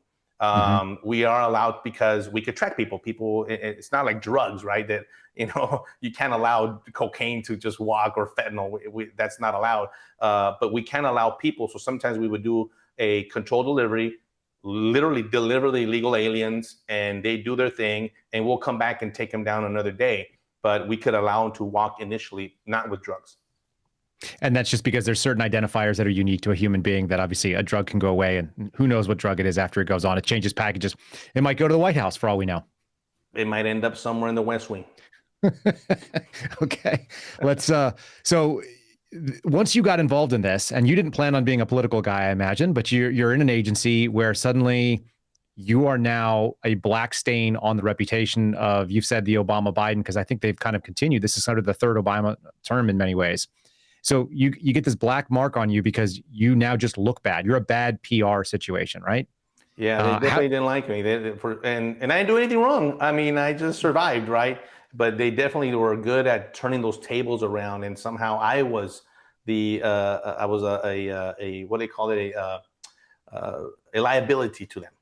We are allowed because we could track people. It's not like drugs, right? That, you can't allow cocaine to just walk, or fentanyl. That's not allowed. But we can allow people. So sometimes we would do a controlled delivery, literally deliver the illegal aliens, and they do their thing, and we'll come back and take them down another day. But we could allow them to walk initially, not with drugs. And that's just because there's certain identifiers that are unique to a human being, that obviously a drug can go away, and who knows what drug it is after it goes on. It changes packages. It might go to the White House for all we know. It might end up somewhere in the West Wing. Okay. Let's so once you got involved in this, and you didn't plan on being a political guy, I imagine, but you're in an agency where suddenly you are now a black stain on the reputation of, you've said the Obama-Biden, because I think they've kind of continued. This is sort of the third Obama term in many ways. So you get this black mark on you because you now just look bad. You're a bad PR situation, right? Yeah, they definitely didn't like me. And I didn't do anything wrong. I mean, I just survived, right? but they definitely were good at turning those tables around. And somehow I was a what do they call it, a liability to them.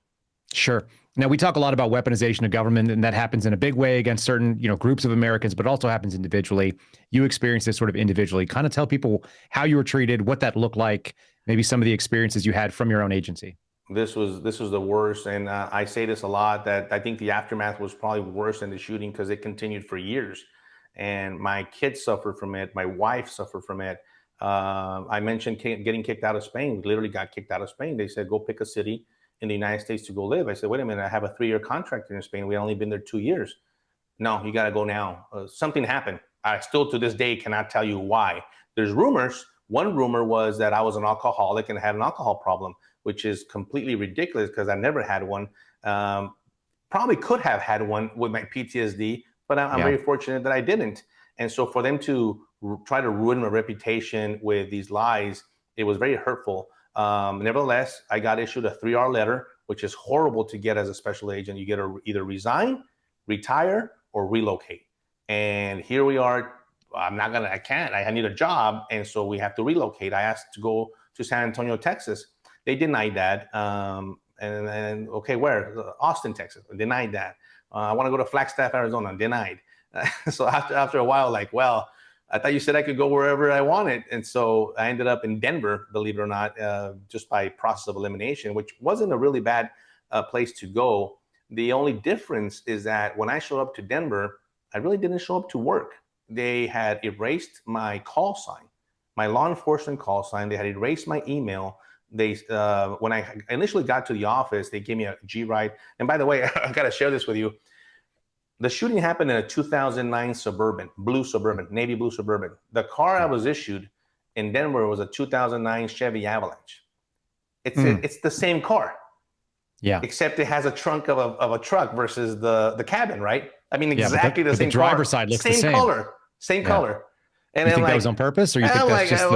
Sure. Now, we talk a lot about weaponization of government, and that happens in a big way against certain, groups of Americans, but also happens individually. You experienced this sort of individually. Kind of tell people how you were treated, what that looked like, maybe some of the experiences you had from your own agency. This was the worst, and I say this a lot, that I think the aftermath was probably worse than the shooting because it continued for years, and my kids suffered from it. My wife suffered from it. I mentioned getting kicked out of Spain. We literally got kicked out of Spain. They said, go pick a city in the United States to go live. I said, wait a minute, I have a 3-year contract in Spain. We only been there 2 years. No, you got to go now. Something happened. I still to this day cannot tell you why. There's rumors. One rumor was that I was an alcoholic and had an alcohol problem, which is completely ridiculous because I never had one. Probably could have had one with my PTSD, but I'm very fortunate that I didn't. And so for them to try to ruin my reputation with these lies, it was very hurtful. Nevertheless, I got issued a 3R letter, which is horrible to get as a special agent. You get to either resign, retire, or relocate. And here we are. I can't. I need a job. And so we have to relocate. I asked to go to San Antonio, Texas. They denied that. And okay, where? Austin, Texas. Denied that. I want to go to Flagstaff, Arizona. Denied. So after a while, like, well, I thought you said I could go wherever I wanted. And so I ended up in Denver, believe it or not, just by process of elimination, which wasn't a really bad place to go. The only difference is that when I showed up to Denver, I really didn't show up to work. They had erased my call sign, my law enforcement call sign. They had erased my email. They when I initially got to the office, they gave me a G-Ride. And by the way, I got to share this with you. The shooting happened in a 2009 Suburban, blue Suburban, navy blue Suburban. The car I was issued in Denver was a 2009 Chevy Avalanche. It's the same car, except it has a trunk of a truck versus the cabin, right? I mean, exactly the same. The driver's side looks the same. Same color. And you think that was on purpose, or you think that's just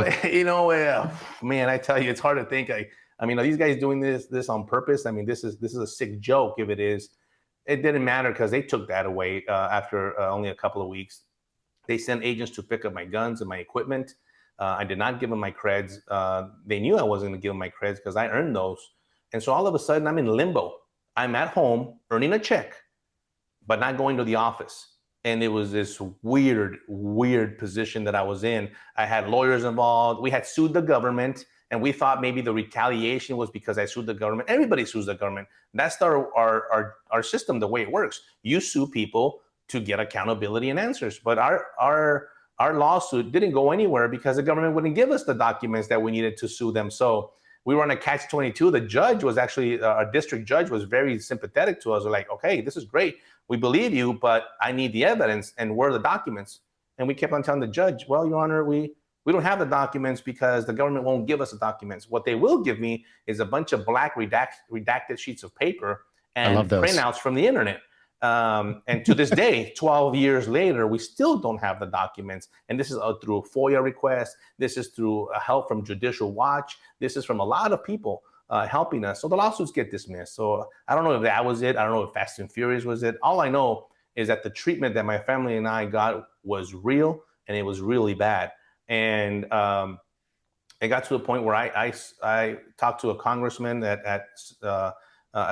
man, I tell you, it's hard to think. I mean, are these guys doing this on purpose? I mean, this is a sick joke if it is. It didn't matter because they took that away after only a couple of weeks. They sent agents to pick up my guns and my equipment. I did not give them my creds. They knew I wasn't going to give them my creds because I earned those. And so all of a sudden, I'm in limbo. I'm at home earning a check, but not going to the office. And it was this weird position that I was in. I had lawyers involved. We had sued the government. And we thought maybe the retaliation was because I sued the government. Everybody sues the government. That's our system, the way it works. You sue people to get accountability and answers. But our lawsuit didn't go anywhere because the government wouldn't give us the documents that we needed to sue them. So we were on a catch-22. The judge was actually, our district judge was very sympathetic to us. We're like, okay, this is great. We believe you, but I need the evidence. And where are the documents? And we kept on telling the judge, well, Your Honor, we don't have the documents because the government won't give us the documents. What they will give me is a bunch of black redacted sheets of paper and printouts from the internet. And to this day, 12 years later, we still don't have the documents. And this is through a FOIA request. This is through help from Judicial Watch. This is from a lot of people helping us. So the lawsuits get dismissed. So I don't know if that was it. I don't know if Fast and Furious was it. All I know is that the treatment that my family and I got was real, and it was really bad. And it got to a point where I talked to a congressman that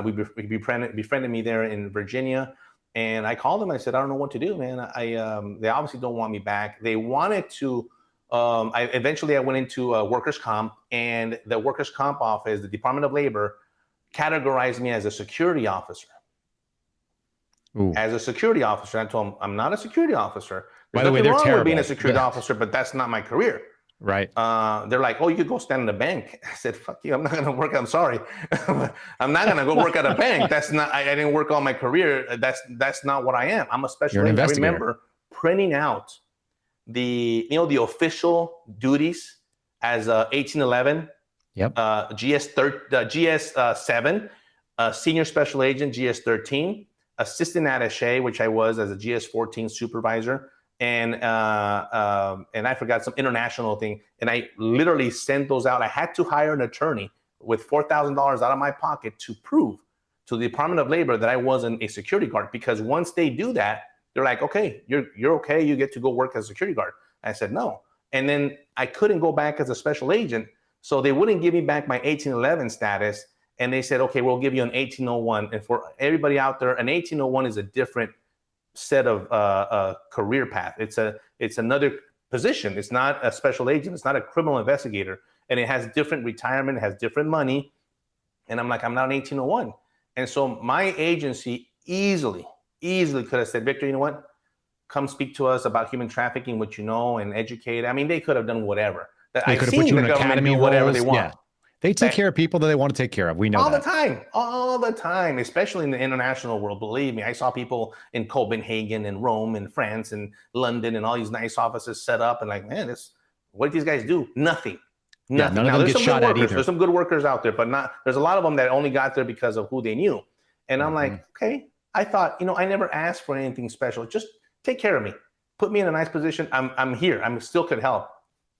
befriended me there in Virginia, and I called him. I said, I don't know what to do, man. They obviously don't want me back. They wanted to. Eventually I went into workers' comp, and the workers' comp office, the Department of Labor, categorized me as a security officer. Ooh. As a security officer, I told them I'm not a security officer. There's nothing wrong with being a security officer, but that's not my career. Right. They're like, oh, you could go stand in a bank. I said, fuck you. I'm not going to work. I'm sorry. I'm not going to go work at a bank. That's not, I didn't work all my career. That's not what I am. I'm a special agent. I remember printing out the official duties as 1811, GS7, senior special agent, GS13, assistant attaché, which I was as a GS14 supervisor, and I forgot some international thing. And I literally sent those out. I had to hire an attorney with $4,000 out of my pocket to prove to the Department of Labor that I wasn't a security guard, because once they do that, They're like, okay, you're okay. You get to go work as a security guard. I said, no. And then I couldn't go back as a special agent. So they wouldn't give me back my 1811 status. And they said, okay, we'll give you an 1801. And for everybody out there, an 1801 is a different set of career path. It's another position. It's not a special agent. It's not a criminal investigator. And it has different retirement. It has different money. And I'm like, I'm not an 1801. And so my agency easily could have said, Victor, you know what? Come speak to us about human trafficking, what you know, and educate. I mean, they could have done whatever. They could have put you in academy whatever they want. Yeah. They take care of people that they want to take care of. We know that. All the time, especially in the international world. Believe me, I saw people in Copenhagen and Rome and France and London and all these nice offices set up. And like, man, what did these guys do? Nothing. Yeah, none of them get shot at either. There's some good workers out there, but there's a lot of them that only got there because of who they knew. And I'm like, okay, I thought, I never asked for anything special. Just take care of me. Put me in a nice position. I'm here. I still could help.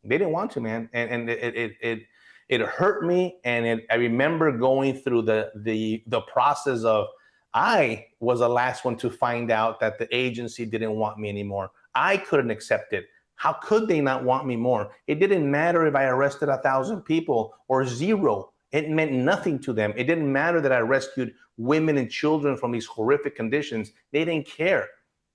They didn't want to, man. And it hurt me. And I remember going through the process of, I was the last one to find out that the agency didn't want me anymore. I couldn't accept it. How could they not want me more? It didn't matter if I arrested 1,000 people or 0. It meant nothing to them. It didn't matter that I rescued women and children from these horrific conditions. They didn't care.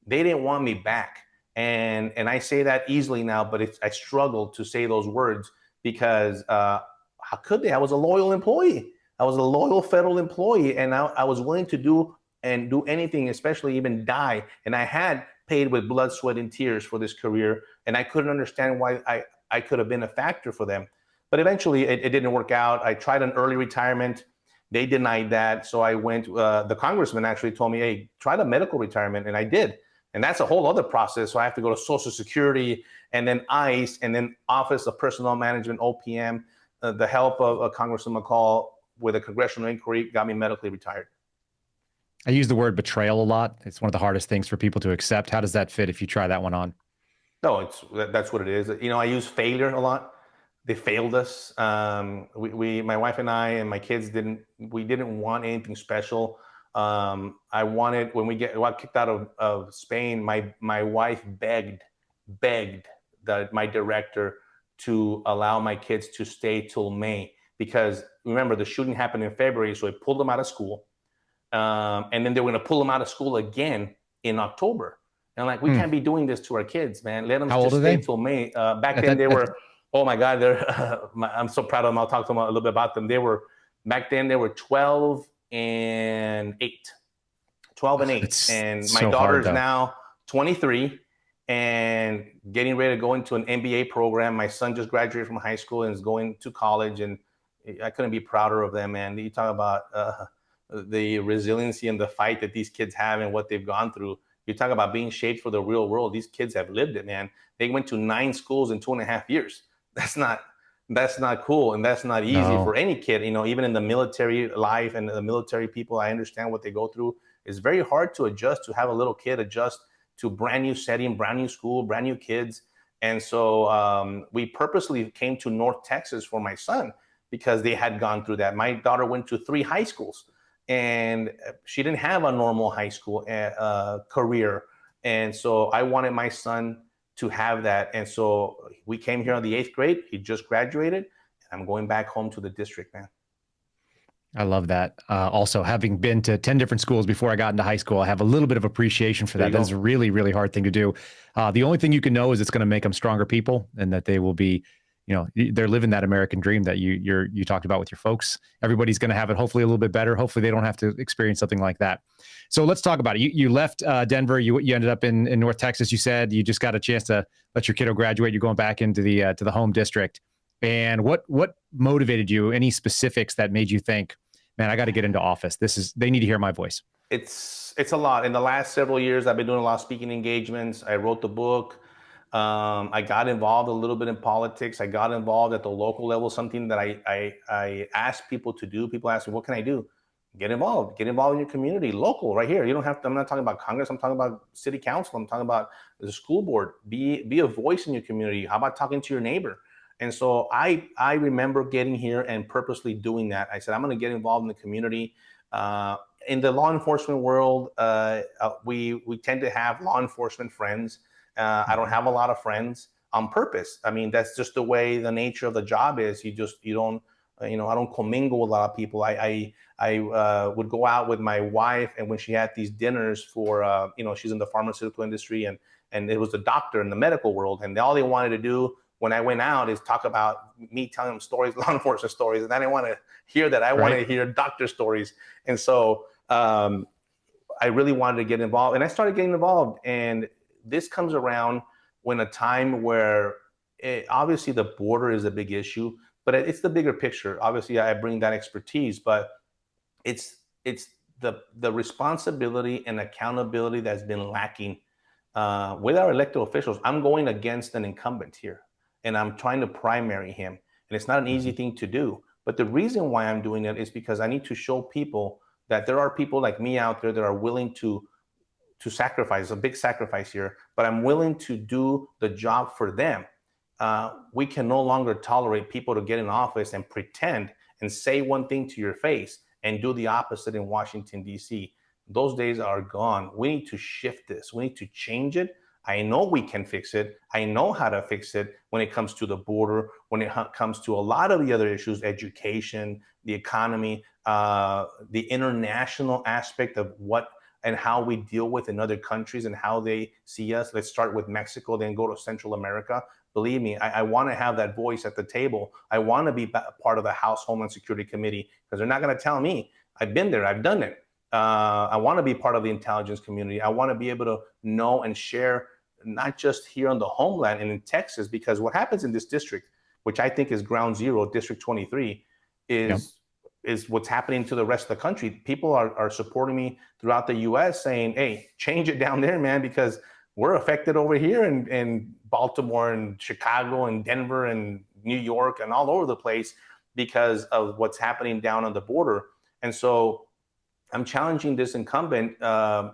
They didn't want me back. And I say that easily now, but I struggle to say those words because how could they? I was a loyal employee. I was a loyal federal employee, and I was willing to do anything, especially even die. And I had paid with blood, sweat, and tears for this career, and I couldn't understand why I could have been a factor for them. But eventually, it didn't work out. I tried an early retirement. They denied that, so I went. The congressman actually told me, "Hey, try the medical retirement," and I did. And that's a whole other process. So I have to go to Social Security and then ICE and then Office of Personnel Management, OPM. The help of Congressman McCall with a congressional inquiry got me medically retired. I use the word betrayal a lot. It's one of the hardest things for people to accept. How does that fit if you try that one on? No, that's what it is. I use failure a lot. They failed us. My wife and I and my kids didn't want anything special. I wanted, when we got kicked out of Spain, my wife begged my director to allow my kids to stay till May, because remember the shooting happened in February, so he pulled them out of school, and then they were going to pull them out of school again in October. And I'm like, we can't be doing this to our kids, man. Let them just stay till May. Back then they were, oh my God, I'm so proud of them. I'll talk to them a little bit about them. Back then they were 12 and 8. And my daughter's now 23 and getting ready to go into an MBA program. My son just graduated from high school and is going to college, and I couldn't be prouder of them, man. You talk about the resiliency and the fight that these kids have and what they've gone through. You talk about being shaped for the real world. These kids have lived it, man. They went to 9 schools in 2.5 years. That's not cool, and that's not easy for any kid. Even in the military life and the military people, I understand what they go through. It's very hard to adjust, to have a little kid adjust to brand new setting, brand new school, brand new kids. And so we purposely came to North Texas for my son because they had gone through that. My daughter went to 3 high schools, and she didn't have a normal high school career. And so I wanted my son to have that. And so we came here on the 8th grade. He just graduated, and I'm going back home to the district, man. I love that. Also, having been to 10 different schools before I got into high school, I have a little bit of appreciation for that. That is a really, really hard thing to do. The only thing you can know is it's going to make them stronger people, and that they will be, they're living that American dream that you talked about with your folks. Everybody's going to have it hopefully a little bit better. Hopefully they don't have to experience something like that. So let's talk about it. You left Denver. You ended up in North Texas. You said you just got a chance to let your kiddo graduate. You're going back into the to the home district. And what motivated you? Any specifics that made you think, man, I got to get into office? They need to hear my voice. It's a lot. In the last several years, I've been doing a lot of speaking engagements. I wrote the book. I got involved a little bit in politics. I got involved at the local level, something that I asked people to do. People ask me, what can I do? Get involved in your community, local, right here. You don't have to, I'm not talking about Congress. I'm talking about city council. I'm talking about the school board. Be a voice in your community. How about talking to your neighbor? And so I remember getting here and purposely doing that. I said, I'm going to get involved in the community. in the law enforcement world, we tend to have law enforcement friends. I don't have a lot of friends on purpose. I mean, that's just the way the nature of the job is. You don't, I don't commingle with a lot of people. I would go out with my wife, and when she had these dinners for, she's in the pharmaceutical industry, and it was the doctor in the medical world, and all they wanted to do when I went out is talk about me telling them stories, law enforcement stories, and I didn't want to hear that. I wanted to hear doctor stories, and so I really wanted to get involved, and I started getting involved. And this comes around when a time where obviously the border is a big issue, but it's the bigger picture. Obviously, I bring that expertise, but it's the responsibility and accountability that's been lacking with our elected officials. I'm going against an incumbent here, and I'm trying to primary him, and it's not an easy thing to do. But the reason why I'm doing it is because I need to show people that there are people like me out there that are willing to sacrifice, a big sacrifice here, but I'm willing to do the job for them. We can no longer tolerate people to get in office and pretend and say one thing to your face and do the opposite in Washington, D.C. Those days are gone. We need to shift this. We need to change it. I know we can fix it. I know how to fix it when it comes to the border, when it comes to a lot of the other issues, education, the economy, the international aspect of what and how we deal with in other countries and how they see us. Let's start with Mexico, then go to Central America. Believe me, I want to have that voice at the table. I want to be part of the House Homeland Security Committee, because they're not going to tell me. I've been there. I've done it. I want to be part of the intelligence community. I want to be able to know and share, not just here on the homeland and in Texas, because what happens in this district, which I think is ground zero, District 23, is what's happening to the rest of the country. People are supporting me throughout the U.S. saying, hey, change it down there, man, because we're affected over here in Baltimore and Chicago and Denver and New York and all over the place because of what's happening down on the border. And so I'm challenging this incumbent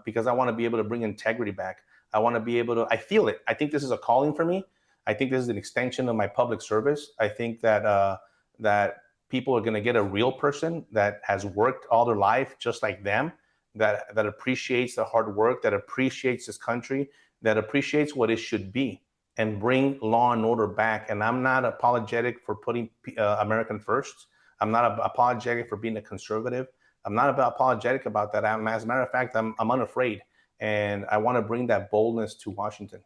because I want to be able to bring integrity back. I want to be able to, I feel it. I think this is a calling for me. I think this is an extension of my public service. I think that that people are going to get a real person that has worked all their life just like them, that appreciates the hard work, that appreciates this country, that appreciates what it should be, and bring law and order back. And I'm not apologetic for putting American first. I'm not apologetic for being a conservative. I'm not apologetic about that. As a matter of fact, I'm unafraid. And I want to bring that boldness to Washington.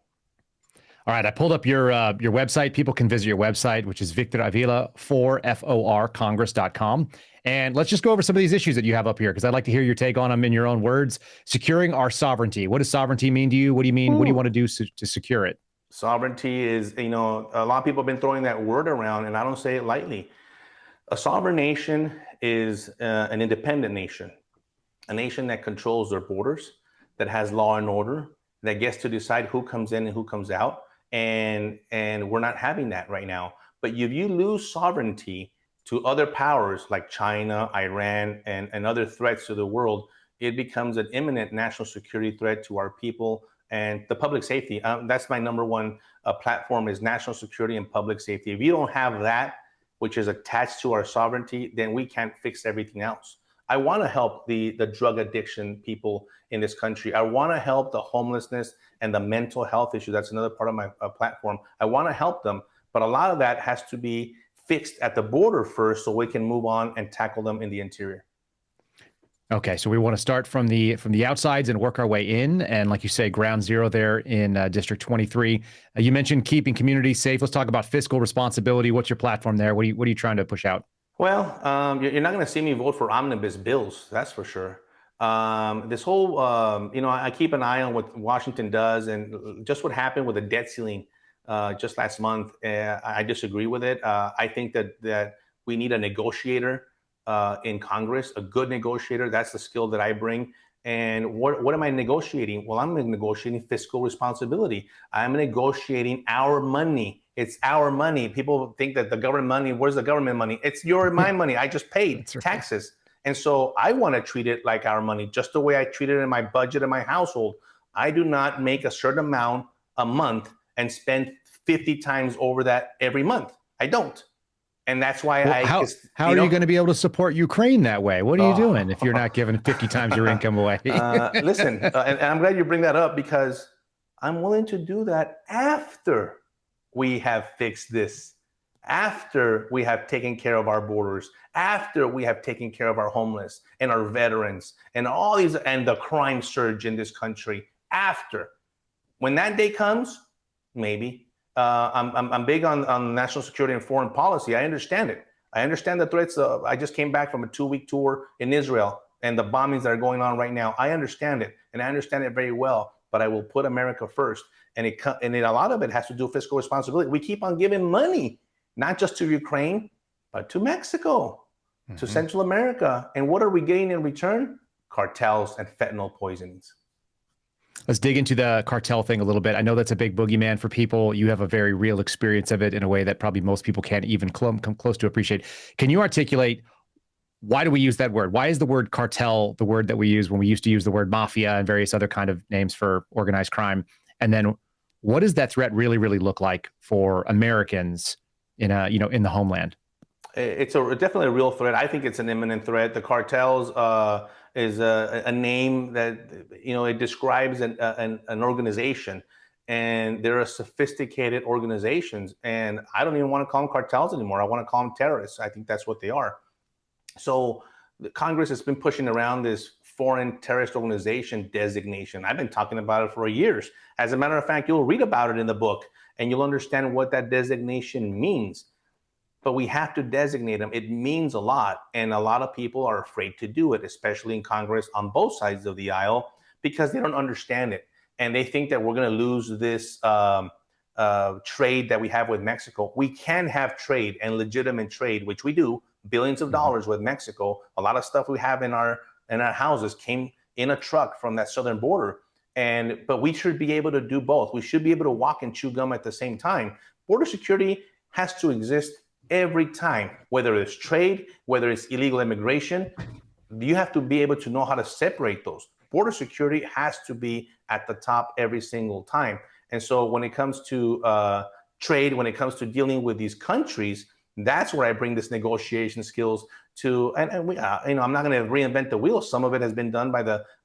All right, I pulled up your website. People can visit your website, which is Victor Avila, Congress.com. And let's just go over some of these issues that you have up here, because I'd like to hear your take on them in your own words. Securing our sovereignty. What does sovereignty mean to you? What do you mean? Ooh. What do you want to do to secure it? Sovereignty is, a lot of people have been throwing that word around, and I don't say it lightly. A sovereign nation is an independent nation, a nation that controls their borders, that has law and order, that gets to decide who comes in and who comes out. And we're not having that right now. But if you lose sovereignty to other powers like China, Iran, and other threats to the world, it becomes an imminent national security threat to our people and the public safety. That's my number one platform, is national security and public safety. If you don't have that, which is attached to our sovereignty, then we can't fix everything else. I want to help the drug addiction people in this country. I want to help the homelessness and the mental health issue. That's another part of my platform. I want to help them, but a lot of that has to be fixed at the border first so we can move on and tackle them in the interior. Okay, so we want to start from the outsides and work our way in. And like you say, ground zero there in District 23. You mentioned keeping communities safe. Let's talk about fiscal responsibility. What's your platform there? What are you trying to push out? Well, you're not going to see me vote for omnibus bills, that's for sure. This whole, I keep an eye on what Washington does, and just what happened with the debt ceiling just last month. I disagree with it. I think that we need a negotiator in Congress, a good negotiator. That's the skill that I bring. And what am I negotiating? Well, I'm negotiating fiscal responsibility. I'm negotiating our money. It's our money. People think that the government money, where's the government money? It's my money. I just paid taxes. And so I want to treat it like our money, just the way I treat it in my budget in my household. I do not make a certain amount a month and spend 50 times over that every month. I don't. And that's why how are you going to be able to support Ukraine that way? What are you doing if you're not giving 50 times your income away? Listen, and I'm glad you bring that up, because I'm willing to do that after we have fixed this, after we have taken care of our borders, after we have taken care of our homeless and our veterans and all these, and the crime surge in this country. After, when that day comes, maybe. I'm big on national security and foreign policy. I understand it. I understand the threats. I just came back from a 2-week tour in Israel and the bombings that are going on right now. I understand it, and I understand it very well. But I will put America first, and a lot of it has to do with fiscal responsibility. We keep on giving money, not just to Ukraine, but to Mexico, to Central America. And what are we getting in return? Cartels and fentanyl poisonings. Let's dig into the cartel thing a little bit. I know that's a big boogeyman for people. You have a very real experience of it in a way that probably most people can't even come close to appreciate. Can you articulate, why do we use that word? Why is the word cartel the word that we use when we used to use the word mafia and various other kind of names for organized crime? And then what does that threat really, really look like for Americans in the homeland? It's definitely a real threat. I think it's an imminent threat. The cartels is a name that, it describes an organization, and they're a sophisticated organizations. And I don't even want to call them cartels anymore. I want to call them terrorists. I think that's what they are. So the Congress has been pushing around this foreign terrorist organization designation. I've been talking about it for years. As a matter of fact, you'll read about it in the book, and you'll understand what that designation means. But we have to designate them. It means a lot. And a lot of people are afraid to do it, especially in Congress on both sides of the aisle, because they don't understand it. And they think that we're going to lose this trade that we have with Mexico. We can have trade, and legitimate trade, which we do, billions of dollars with Mexico. A lot of stuff we have in our houses came in a truck from that southern border. But we should be able to do both. We should be able to walk and chew gum at the same time. Border security has to exist every time, whether it's trade, whether it's illegal immigration. You have to be able to know how to separate those. Border security has to be at the top every single time. And so when it comes to trade, when it comes to dealing with these countries, that's where I bring this negotiation skills to. And we, I'm not going to reinvent the wheel. Some of it has been done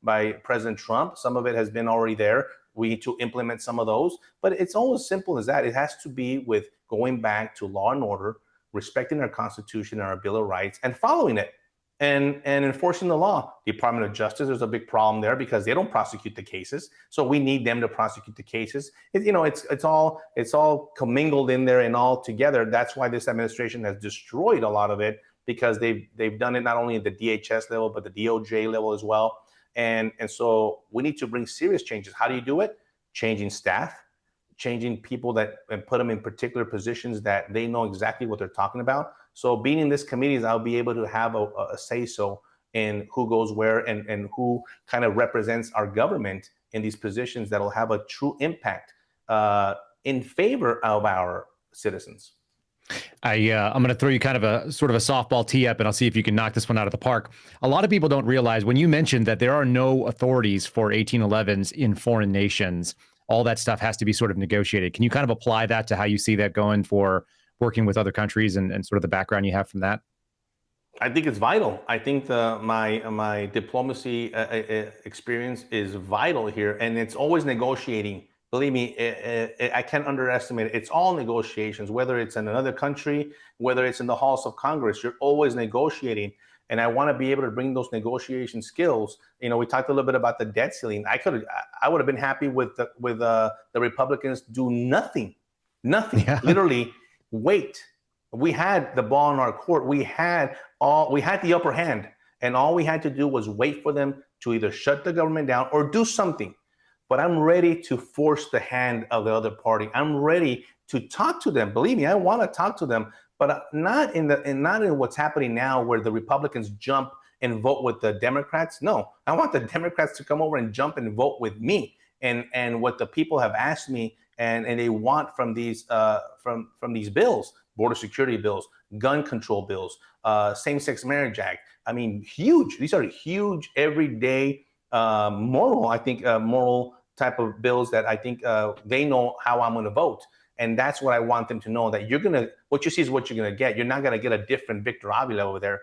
by President Trump. Some of it has been already there. We need to implement some of those. But it's all as simple as that. It has to be with going back to law and order, respecting our Constitution and our Bill of Rights, and following it, and enforcing the law. Department of Justice, there's a big problem there because they don't prosecute the cases. So we need them to prosecute the cases. It's all commingled in there and all together. That's why this administration has destroyed a lot of it, because they've done it not only at the DHS level, but the DOJ level as well. And so we need to bring serious changes. How do you do it? Changing staff, changing people and put them in particular positions that they know exactly what they're talking about. So being in this committees, I'll be able to have a say-so in who goes where and who kind of represents our government in these positions that'll have a true impact in favor of our citizens. I'm going to throw you kind of a sort of a softball tee up, and I'll see if you can knock this one out of the park. A lot of people don't realize, when you mentioned that there are no authorities for 1811s in foreign nations, all that stuff has to be sort of negotiated. Can you kind of apply that to how you see that going for working with other countries and sort of the background you have from that? I think it's vital. I think my diplomacy experience is vital here, and it's always negotiating. Believe me, I can't underestimate it. It's all negotiations, whether it's in another country, whether it's in the halls of Congress, you're always negotiating. And I want to be able to bring those negotiation skills. We talked a little bit about the debt ceiling. I would have been happy with the Republicans do nothing, Yeah. literally wait. We had the ball in our court. We had the upper hand, and all we had to do was wait for them to either shut the government down or do something. But I'm ready to force the hand of the other party. I'm ready to talk to them. Believe me, I want to talk to them, but not in what's happening now, where the Republicans jump and vote with the Democrats. No, I want the Democrats to come over and jump and vote with me. And what the people have asked me and they want from these bills, border security bills, gun control bills, same-sex marriage act. I mean, huge. These are huge, everyday, moral type of bills that I think they know how I'm going to vote. And that's what I want them to know, that what you see is what you're going to get. You're not going to get a different Victor Avila over there.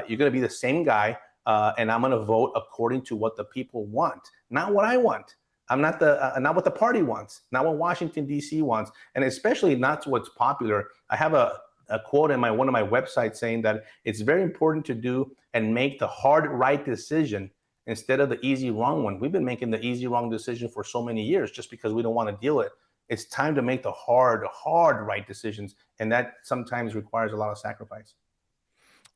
You're going to be the same guy. And I'm going to vote according to what the people want, not what I want. I'm not not what the party wants, not what Washington, D.C. wants, and especially not what's popular. I have a quote in one of my websites saying that it's very important to do and make the hard right decision instead of the easy wrong one. We've been making the easy wrong decision for so many years just because we don't want to deal with it. It's time to make the hard right decisions, and that sometimes requires a lot of sacrifice.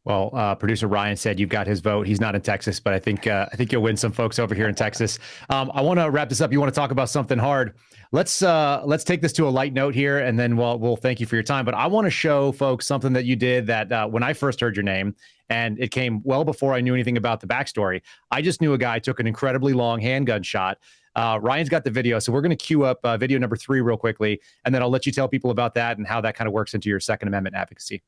Well, producer Ryan said you've got his vote. He's not in Texas, but I think you'll win some folks over here in Texas. I want to wrap this up. You want to talk about something hard? Let's take this to a light note here, and then we'll thank you for your time. But I want to show folks something that you did that when I first heard your name, and it came well before I knew anything about the backstory. I just knew a guy took an incredibly long handgun shot. Ryan's got the video, so we're going to queue up video number 3 real quickly, and then I'll let you tell people about that and how that kind of works into your Second Amendment advocacy.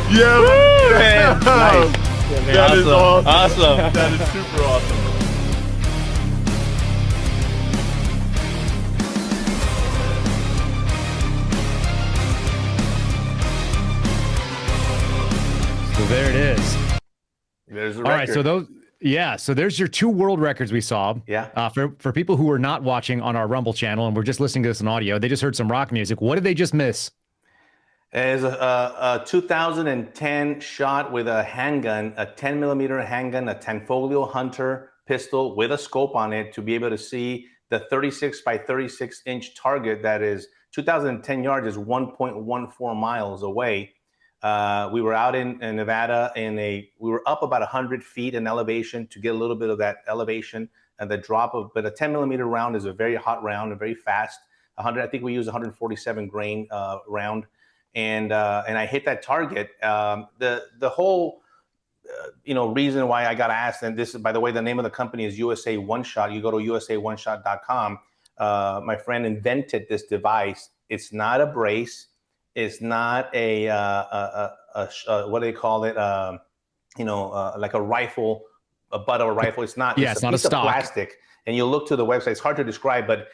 Yeah, man. Nice. That is awesome. Awesome. That is super awesome. So there it is. There's the All record. right, so there's your 2 world records we saw. Yeah. For people who are not watching on our Rumble channel and we're just listening to this in audio, they just heard some rock music. What did they just miss? Is a 2010 shot with a handgun, a 10 millimeter handgun, a Tanfoglio Hunter pistol with a scope on it to be able to see the 36 by 36 inch target that is 2010 yards, is 1.14 miles away. We were out in Nevada we were up about 100 feet in elevation to get a little bit of that elevation and the drop of, but a 10 millimeter round is a very hot round and very fast. I think we used 147 grain round. And I hit that target. The whole reason why I got asked, and this is, by the way, the name of the company is USA One Shot. You go to usaoneshot.com. My friend invented this device. It's not a brace. It's not a what do they call it? Like a rifle, a butt of a rifle. It's not. Yeah, it's not a piece a stock. of plastic. And you look to the website. It's hard to describe, but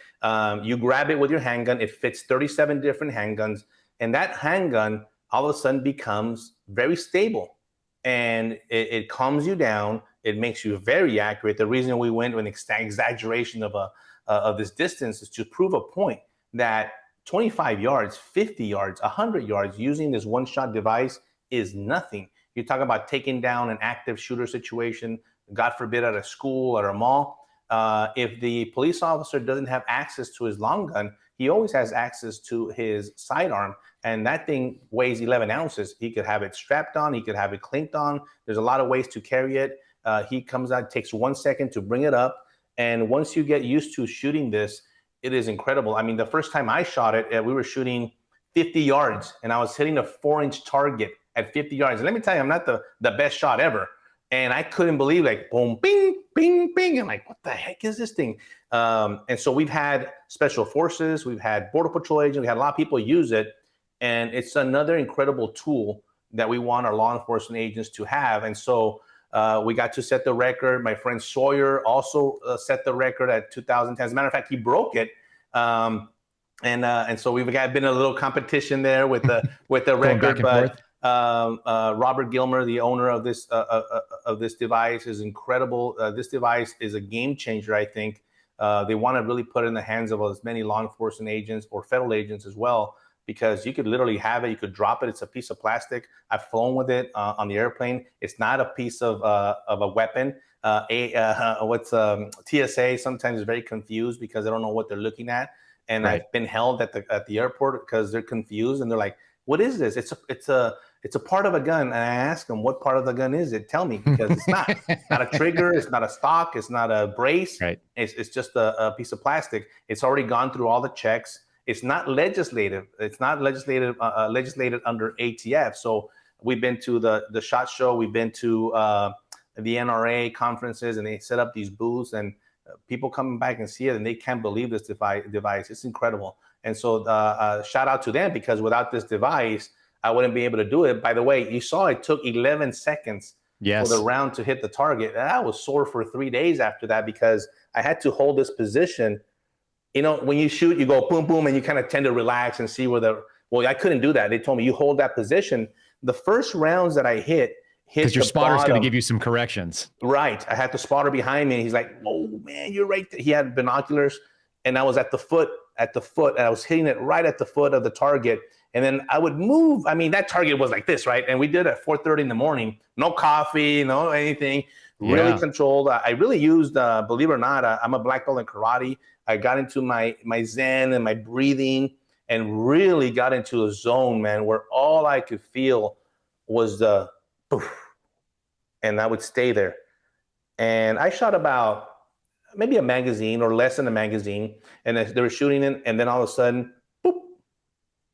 you grab it with your handgun. It fits 37 different handguns. And that handgun all of a sudden becomes very stable, and it calms you down. It makes you very accurate. The reason we went with an exaggeration of this distance is to prove a point that 25 yards, 50 yards, 100 yards using this one-shot device is nothing. You talk about taking down an active shooter situation, God forbid at a school or a mall. If the police officer doesn't have access to his long gun, he always has access to his sidearm, and that thing weighs 11 ounces. He could have it strapped on. He could have it clamped on. There's a lot of ways to carry it. He comes out, takes 1 second to bring it up, and once you get used to shooting this, it is incredible. I mean, the first time I shot it, we were shooting 50 yards, and I was hitting a 4-inch target at 50 yards. And let me tell you, I'm not the best shot ever. And I couldn't believe, like, boom, bing, bing, bing. I'm like, what the heck is this thing? And so we've had special forces, we've had Border Patrol agents, we had a lot of people use it. And it's another incredible tool that we want our law enforcement agents to have. And so we got to set the record. My friend Sawyer also set the record at 2010. As a matter of fact, he broke it. And so we've been a little competition there with the record. But Robert Gilmer, the owner of this device, is incredible. This device is a game changer, I think. They want to really put it in the hands of as many law enforcement agents or federal agents as well, because you could literally have it. You could drop it. It's a piece of plastic. I've flown with it on the airplane. It's not a piece of a weapon. TSA sometimes is very confused because they don't know what they're looking at. And Right. I've been held at the airport because they're confused and they're like, "What is this? It's a part of a gun." And I ask them, "What part of the gun is it? Tell me," because it's not a trigger, it's not a stock, it's not a brace. Right. It's just a piece of plastic. It's already gone through all the checks. It's not legislative. It's not legislated under ATF. So we've been to the SHOT Show. We've been to the NRA conferences, and they set up these booths, and people coming back and see it, and they can't believe this device. It's incredible. And so shout out to them, because without this device, I wouldn't be able to do it. By the way, you saw it took 11 seconds Yes. for the round to hit the target. And I was sore for 3 days after that, because I had to hold this position. You know, when you shoot, you go boom, boom, and you kind of tend to relax and see where well, I couldn't do that. They told me you hold that position. The first rounds that I hit Because your spotter's going to bottom. give you some corrections. Right. I had the spotter behind me, and he's like, "Oh man, you're right there." He had binoculars, and I was at the foot, and I was hitting it right at the foot of the target. And then I would move. I mean, that target was like this, right? And we did it at 4:30 in the morning. No coffee, no anything. Really Yeah. controlled. I really used, believe it or not, I'm a black belt in karate. I got into my zen and my breathing, and really got into a zone, man, where all I could feel was the poof, and I would stay there. And I shot about maybe a magazine or less than a magazine, and they were shooting it, and then all of a sudden, boop!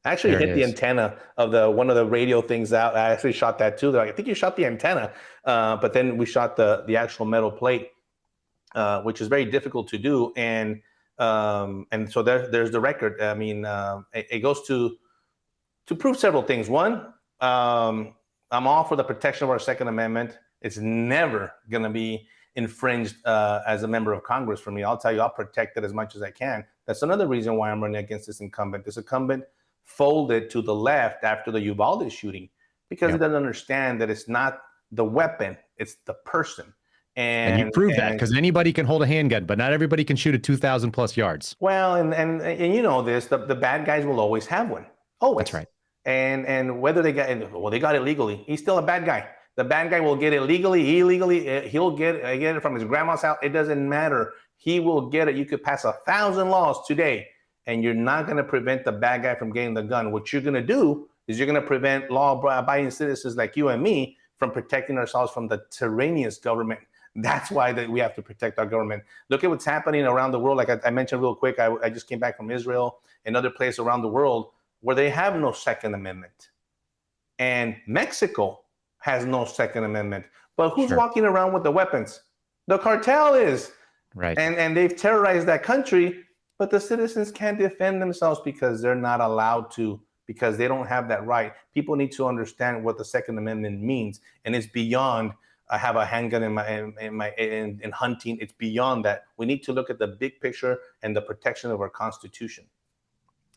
I actually There it hit the is. antenna of one of the radio things out. I actually shot that too. They're like, "I think you shot the antenna," but then we shot the actual metal plate, which is very difficult to do. And so there's the record. I mean, it goes to prove several things. One, I'm all for the protection of our Second Amendment. It's never going to be infringed as a member of Congress for me. I'll tell you, I'll protect it as much as I can. That's another reason why I'm running against this incumbent. This incumbent folded to the left after the Uvalde shooting, because he doesn't understand that it's not the weapon, it's the person. And you prove that, because anybody can hold a handgun, but not everybody can shoot at 2,000 plus yards. Well, and you know this, the bad guys will always have one. Always. That's right. And whether they got it legally, he's still a bad guy. The bad guy will get it legally, illegally. He'll get it from his grandma's house. It doesn't matter. He will get it. You could pass 1,000 laws today, and you're not going to prevent the bad guy from getting the gun. What you're going to do is you're going to prevent law-abiding citizens like you and me from protecting ourselves from the tyrannous government. That's why we have to protect our government. Look at what's happening around the world. Like I mentioned real quick, I just came back from Israel and other places around the world where they have no Second Amendment. And Mexico has no Second Amendment. But who's walking around with the weapons? The cartel is. Right. And they've terrorized that country, but the citizens can't defend themselves because they're not allowed to, because they don't have that right. People need to understand what the Second Amendment means, and it's beyond I have a handgun in hunting. It's beyond that. We need to look at the big picture and the protection of our Constitution.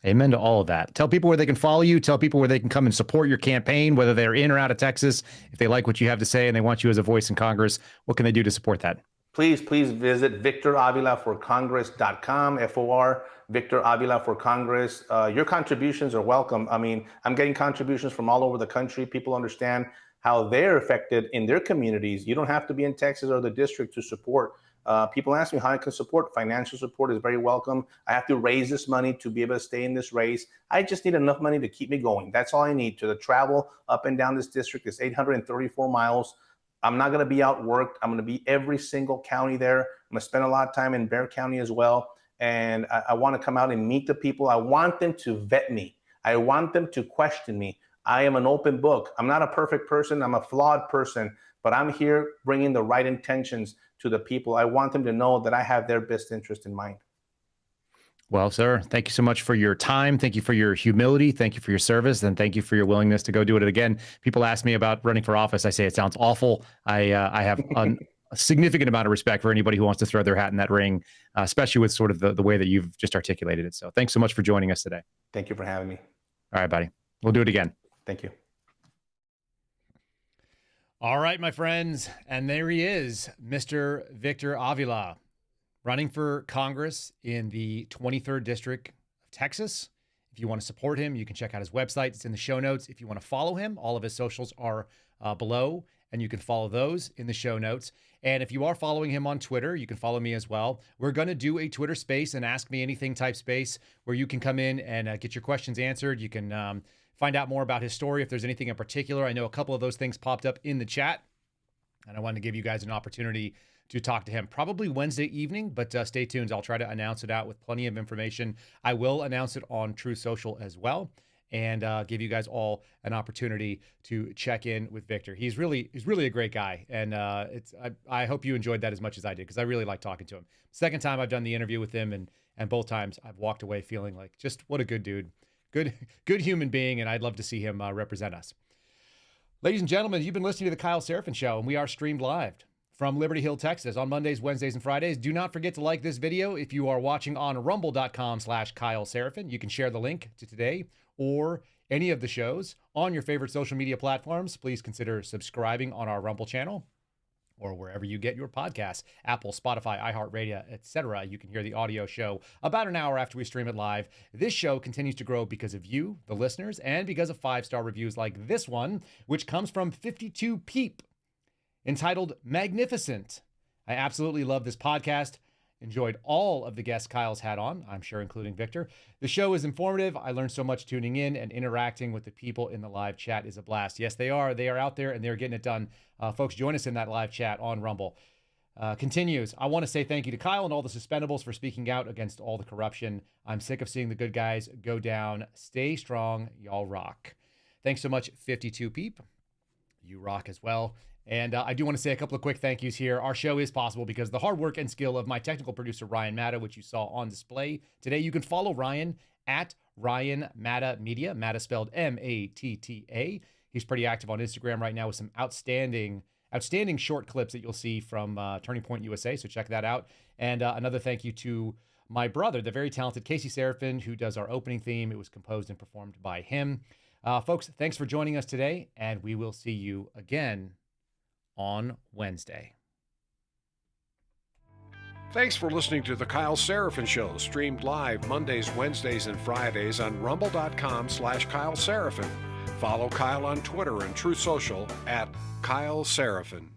Amen to all of that. Tell people where they can follow you. Tell people where they can come and support your campaign, whether they're in or out of Texas. If they like what you have to say and they want you as a voice in Congress, what can they do to support that? Please visit VictorAvilaForCongress.com, FOR, Victor Avila for Congress. Your contributions are welcome. I mean, I'm getting contributions from all over the country. People understand how they're affected in their communities. You don't have to be in Texas or the district to support. People ask me how I can support. Financial support is very welcome. I have to raise this money to be able to stay in this race. I just need enough money to keep me going. That's all I need. To the travel up and down this district is 834 miles. I'm not going to be outworked. I'm going to be every single county there. I'm going to spend a lot of time in Bexar County as well. And I want to come out and meet the people. I want them to vet me. I want them to question me. I am an open book. I'm not a perfect person. I'm a flawed person, but I'm here bringing the right intentions to the people. I want them to know that I have their best interest in mind. Well, sir, thank you so much for your time. Thank you for your humility. Thank you for your service. And thank you for your willingness to go do it again. People ask me about running for office. I say it sounds awful. I have a significant amount of respect for anybody who wants to throw their hat in that ring, especially with sort of the way that you've just articulated it. So thanks so much for joining us today. Thank you for having me. All right, buddy. We'll do it again. Thank you. All right, my friends. And there he is, Mr. Victor Avila, running for Congress in the 23rd District of Texas. If you want to support him, you can check out his website. It's in the show notes. If you want to follow him, all of his socials are below. and you can follow those in the show notes. And if you are following him on Twitter, you can follow me as well. We're going to do a Twitter space, and Ask Me Anything type space, where you can come in and get your questions answered. You can find out more about his story if there's anything in particular. I know a couple of those things popped up in the chat, and I wanted to give you guys an opportunity to talk to him probably Wednesday evening, but stay tuned. I'll try to announce it out with plenty of information. I will announce it on Truth Social as well, and give you guys all an opportunity to check in with Victor. He's really a great guy, and I hope you enjoyed that as much as I did, because I really like talking to him. Second time I've done the interview with him, and both times I've walked away feeling like just what a good dude, good human being, and I'd love to see him represent us. Ladies and gentlemen, you've been listening to the Kyle Seraphin Show, and we are streamed live from Liberty Hill, Texas on Mondays, Wednesdays, and Fridays. Do not forget to like this video. If you are watching on rumble.com/Kyle Seraphin, you can share the link to today or any of the shows on your favorite social media platforms. Please consider subscribing on our Rumble channel or wherever you get your podcasts, Apple, Spotify, iHeartRadio, etc. You can hear the audio show about an hour after we stream it live. This show continues to grow because of you, the listeners, and because of 5-star reviews like this one, which comes from 52 Peep, entitled Magnificent. I absolutely love this podcast. Enjoyed all of the guests Kyle's had on, I'm sure including Victor. The show is informative. I learned so much tuning in, and interacting with the people in the live chat is a blast. Yes, they are. They are out there, and they're getting it done. Folks, join us in that live chat on Rumble. Continues. I want to say thank you to Kyle and all the suspendables for speaking out against all the corruption. I'm sick of seeing the good guys go down. Stay strong. Y'all rock. Thanks so much, 52 Peep. You rock as well. And I do want to say a couple of quick thank yous here. Our show is possible because of the hard work and skill of my technical producer, Ryan Matta, which you saw on display today. You can follow Ryan at Ryan Matta Media. Matta spelled M-A-T-T-A. He's pretty active on Instagram right now with some outstanding short clips that you'll see from Turning Point USA. So check that out. And another thank you to my brother, the very talented Casey Seraphin, who does our opening theme. It was composed and performed by him. Folks, thanks for joining us today, and we will see you again on Wednesday. Thanks for listening to the Kyle Seraphin Show, streamed live Mondays, Wednesdays, and Fridays on rumble.com/Kyle Seraphin. Follow Kyle on Twitter and Truth Social at Kyle Seraphin.